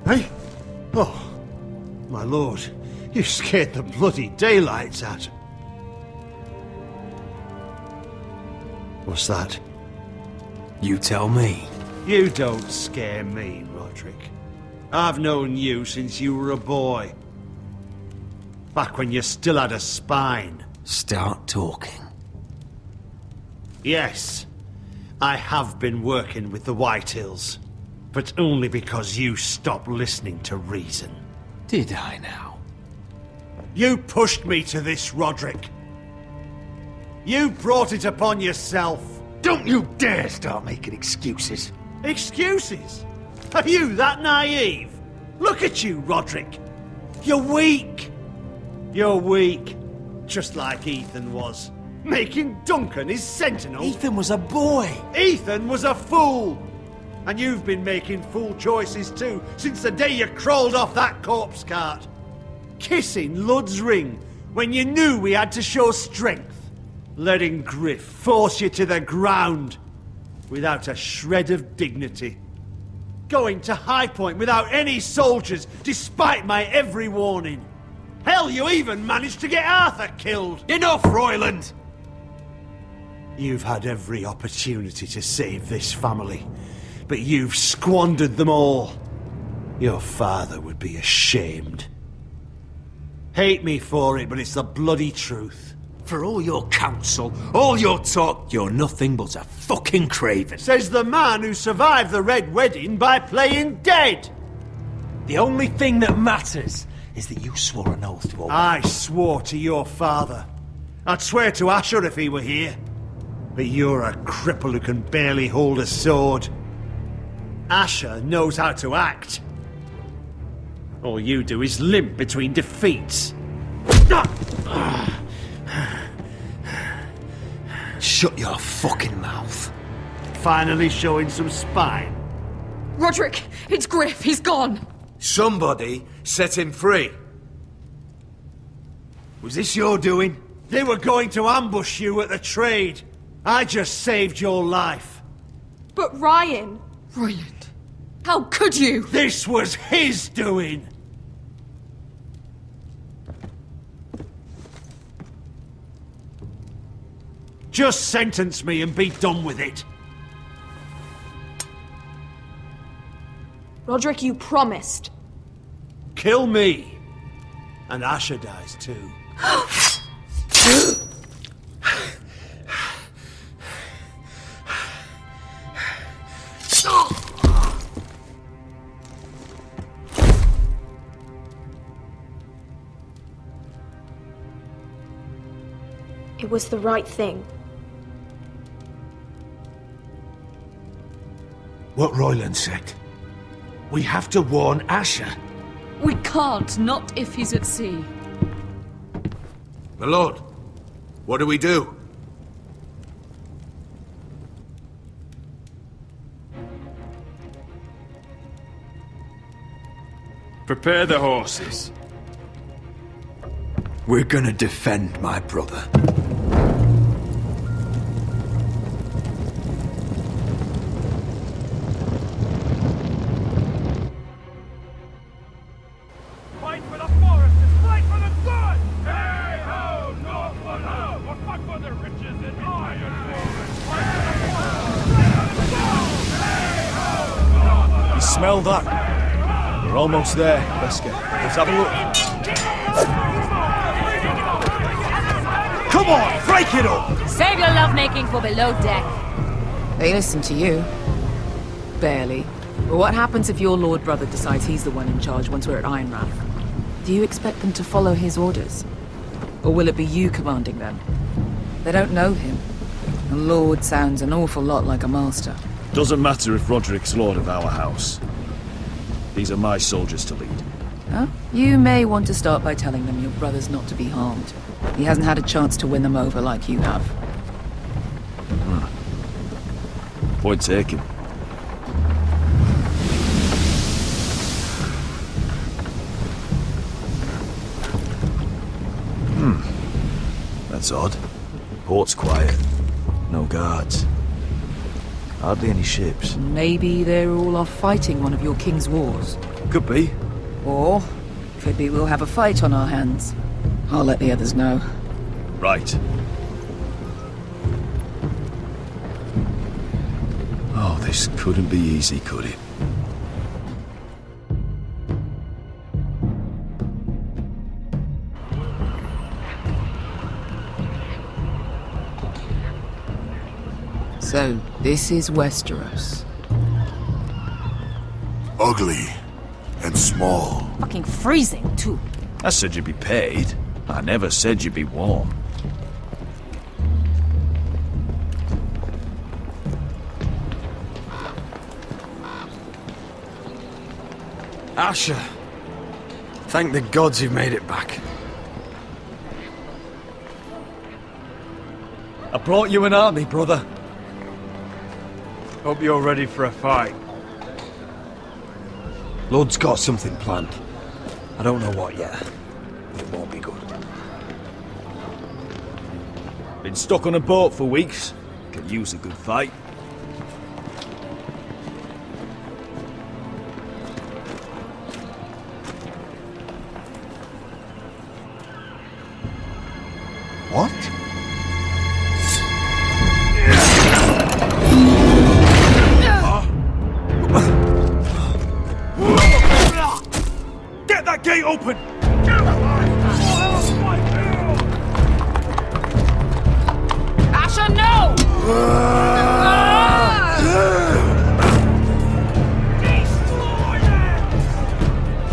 S19: Hey? Oh, my lord, you scared the bloody daylights out. What's that?
S7: You tell me.
S19: You don't scare me, Roderick. I've known you since you were a boy. Back when you still had a spine.
S7: Start talking.
S19: Yes, I have been working with the Whitehills, but only because you stopped listening to reason.
S7: Did I now?
S19: You pushed me to this, Roderick. You brought it upon yourself. Don't you dare start making excuses. Excuses? Are you that naive? Look at you, Roderick. You're weak. You're weak. Just like Ethan was. Making Duncan his sentinel.
S16: Ethan was a boy.
S19: Ethan was a fool. And you've been making fool choices too, since the day you crawled off that corpse cart. Kissing Lud's ring when you knew we had to show strength. Letting Griff force you to the ground without a shred of dignity. Going to High Point without any soldiers, despite my every warning. Hell, you even managed to get Arthur killed.
S16: Enough, Royland!
S19: You've had every opportunity to save this family, but you've squandered them all. Your father would be ashamed. Hate me for it, but it's the bloody truth.
S7: For all your counsel, all your talk, you're nothing but a fucking craven.
S19: Says the man who survived the Red Wedding by playing dead.
S16: The only thing that matters is that you swore an oath to obey.
S19: I swore to your father. I'd swear to Asher if he were here. But you're a cripple who can barely hold a sword. Asher knows how to act. All you do is limp between defeats.
S7: Shut your fucking mouth.
S19: Finally showing some spine.
S2: Roderick, it's Griff. He's gone.
S3: Somebody set him free.
S19: Was this your doing? They were going to ambush you at the trade. I just saved your life.
S18: But Ryan...
S2: Royland, how could you?
S19: This was his doing. Just sentence me and be done with it.
S18: Roderick, you promised.
S19: Kill me. And Asher dies too.
S18: It was the right thing.
S3: what Royland said. We have to warn Asher.
S20: We can't, not if he's at sea.
S3: My lord, what do we do?
S5: Prepare the horses.
S7: We're gonna defend my brother.
S5: Fight for the foresters! Fight for the sun! Hey ho, Northwood ho! We'll fight for the riches and iron Fight for the foresters! Fight for the sun! Hey ho, Northwood! You smell that? We're almost there, Wesker. Let's have a look. Come on, break it up!
S14: Save your lovemaking for below deck.
S10: They listen to you. Barely. But what happens if your lord brother decides he's the one in charge once we're at Ironrath? Do you expect them to follow his orders? Or will it be you commanding them? They don't know him. A lord sounds an awful lot like a master.
S5: Doesn't matter if Roderick's lord of our house. These are my soldiers to lead.
S10: Huh? You may want to start by telling them your brother's not to be harmed. He hasn't had a chance to win them over like you have.
S5: Point taken. That's odd. Port's quiet. No guards. Hardly any ships.
S10: Maybe they're all off fighting one of your king's wars.
S5: Could be.
S10: Or, could be we'll have a fight on our hands. I'll let the others know.
S5: Right. Oh, this couldn't be easy, could it?
S10: So, this is Westeros.
S15: Ugly and small.
S14: Fucking freezing, too.
S5: I said you'd be paid. I never said you'd be warm.
S7: Asher. Thank the gods you've made it back.
S5: I brought you an army, brother. Hope you're ready for a fight.
S7: Lord's got something planned. I don't know what yet. It won't be good.
S5: Been stuck on a boat for weeks. Could use a good fight.
S15: What?
S5: Get that gate open!
S14: Asher, no!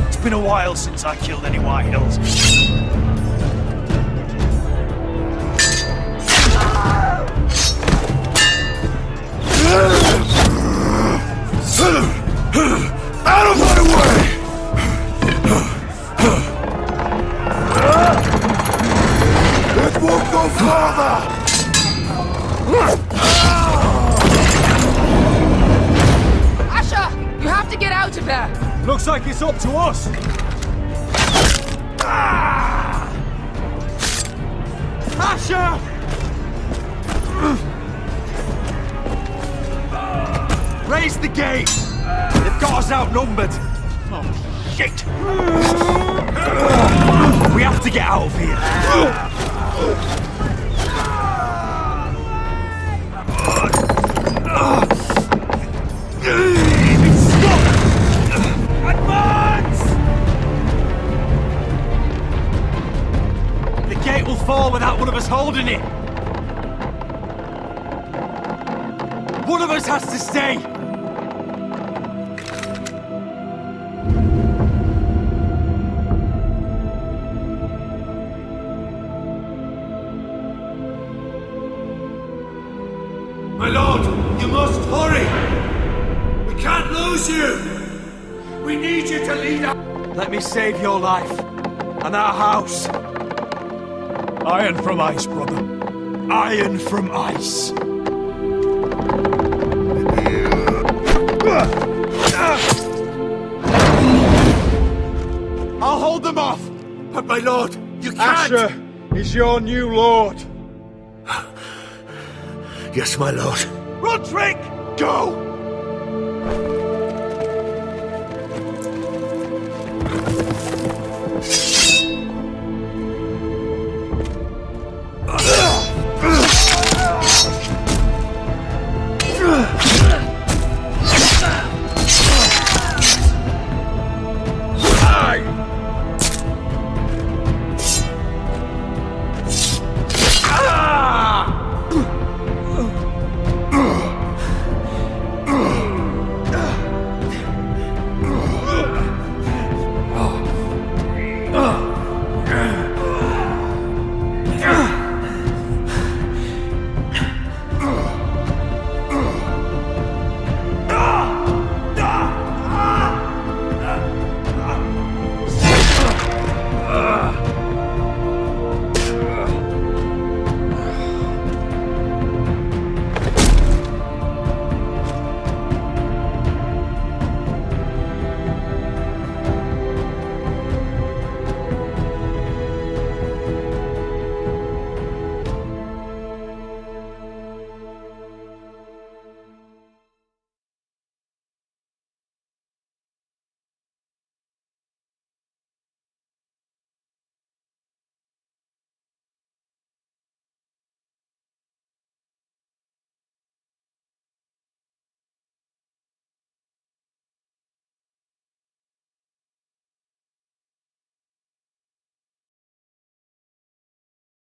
S5: It's been a while since I killed any White Hills.
S15: Out of my way! It won't go farther!
S10: Asher! You have to get out of there!
S5: Looks like it's up to us! Asher! Raise the gate! They've got us outnumbered! Oh, shit! We have to get out of here! It's stuck! Advance! The gate will fall without one of us holding it! One of us has to stay!
S3: My lord, you must hurry! We can't lose you! We need you to lead us!
S5: Let me save your life, and our house. Iron from ice, brother. Iron from ice. I'll hold them off!
S3: But my lord, you can't!
S5: Asher is your new lord.
S3: Yes, my lord.
S5: Roderick, go!